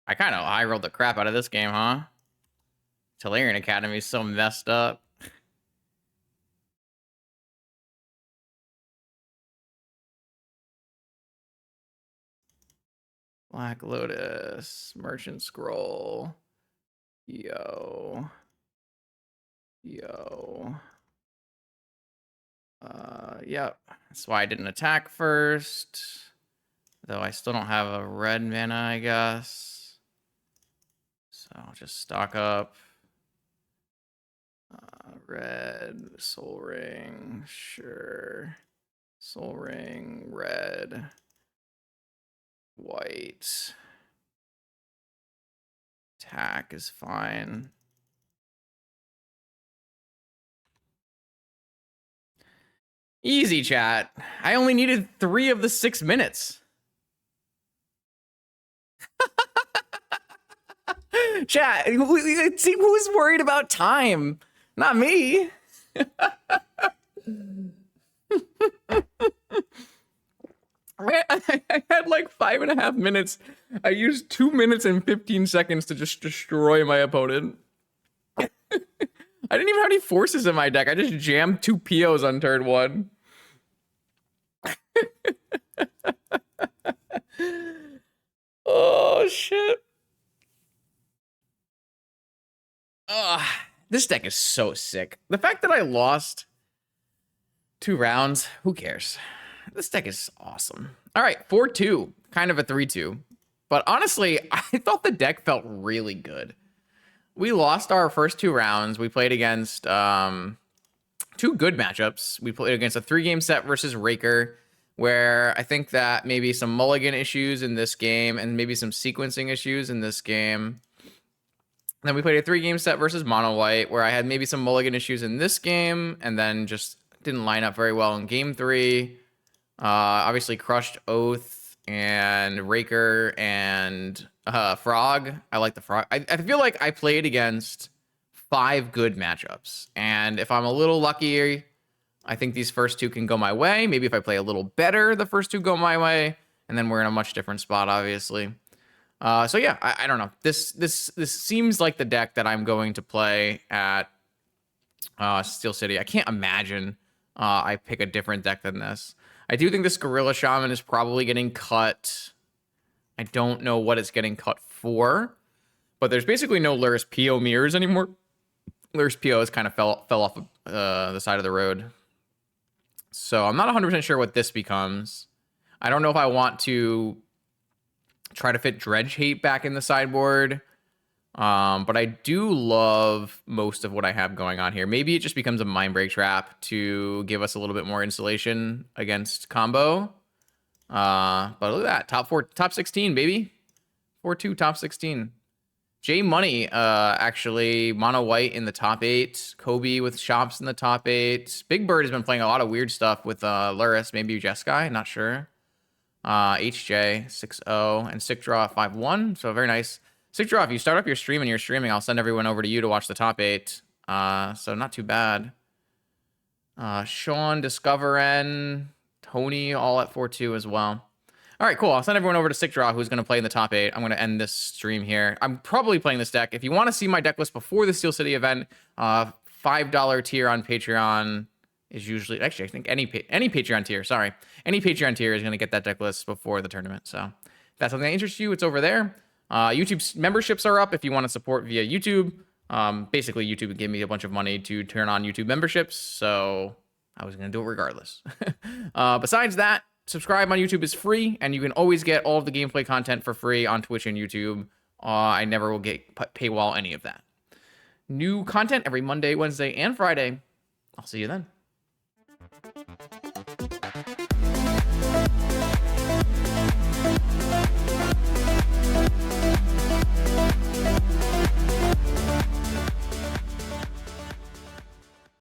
I kind of high rolled the crap out of this game, huh? Tolarian Academy is so messed up. Black Lotus, Merchant Scroll. Yo. Yep. That's why I didn't attack first. Though I still don't have a red mana, I guess. So I'll just stock up. Red, Soul Ring, sure. Soul Ring, red, white. Attack is fine. Easy, chat. I only needed 3 of the 6 minutes. Chat, who's worried about time? Not me. I had like 5.5 minutes. I used 2 minutes and 15 seconds to just destroy my opponent. I didn't even have any forces in my deck. I just jammed 2 POs on turn 1. Oh, shit. Ugh, this deck is so sick. The fact that I lost 2 rounds, who cares? This deck is awesome. All right, 4-2, kind of a 3-2. But honestly, I thought the deck felt really good. We lost our first 2 rounds. We played against 2 good matchups. We played against a 3-game set versus Raker, where I think that maybe some mulligan issues in this game and maybe some sequencing issues in this game. Then we played a 3-game set versus Mono White, where I had maybe some mulligan issues in this game and then just didn't line up very well in game 3. Obviously crushed Oath and Raker and Frog. I like the Frog. I feel like I played against 5 good matchups. And if I'm a little lucky, I think these first 2 can go my way. Maybe if I play a little better, the first 2 go my way. And then we're in a much different spot, obviously. So yeah, I don't know. This seems like the deck that I'm going to play at Steel City. I can't imagine I pick a different deck than this. I do think this Gorilla Shaman is probably getting cut. I don't know what it's getting cut for, but there's basically no Lurrus PO mirrors anymore. Lurrus PO has kind of fell off the side of the road. So I'm not 100% sure what this becomes. I don't know if I want to try to fit Dredge Hate back in the sideboard. But I do love most of what I have going on here. Maybe it just becomes a Mind Break Trap to give us a little bit more insulation against combo. But look at that. Top 16, baby. 4-2, top 16. J Money, actually, Mono White in the top 8. Kobe with Shops in the top 8. Big Bird has been playing a lot of weird stuff with Lurrus, maybe Jeskai, not sure. HJ 6-0 and Sick Draw 5-1. So very nice. Sick Draw, if you start up your stream and you're streaming, I'll send everyone over to you to watch the top 8. So not too bad. Sean, Discoverin, Tony, all at 4-2 as well. All right, cool. I'll send everyone over to Sick Draw, who's going to play in the top 8. I'm going to end this stream here. I'm probably playing this deck. If you want to see my deck list before the Steel City event, $5 tier on Patreon is usually... Actually, I think any Patreon tier, sorry. Any Patreon tier is going to get that deck list before the tournament. So if that's something that interests you, it's over there. YouTube memberships are up if you want to support via YouTube. Basically, YouTube gave me a bunch of money to turn on YouTube memberships, so I was going to do it regardless. Besides that, subscribe on YouTube is free, and you can always get all of the gameplay content for free on Twitch and YouTube. I never will get paywall any of that. New content every Monday, Wednesday, and Friday. I'll see you then.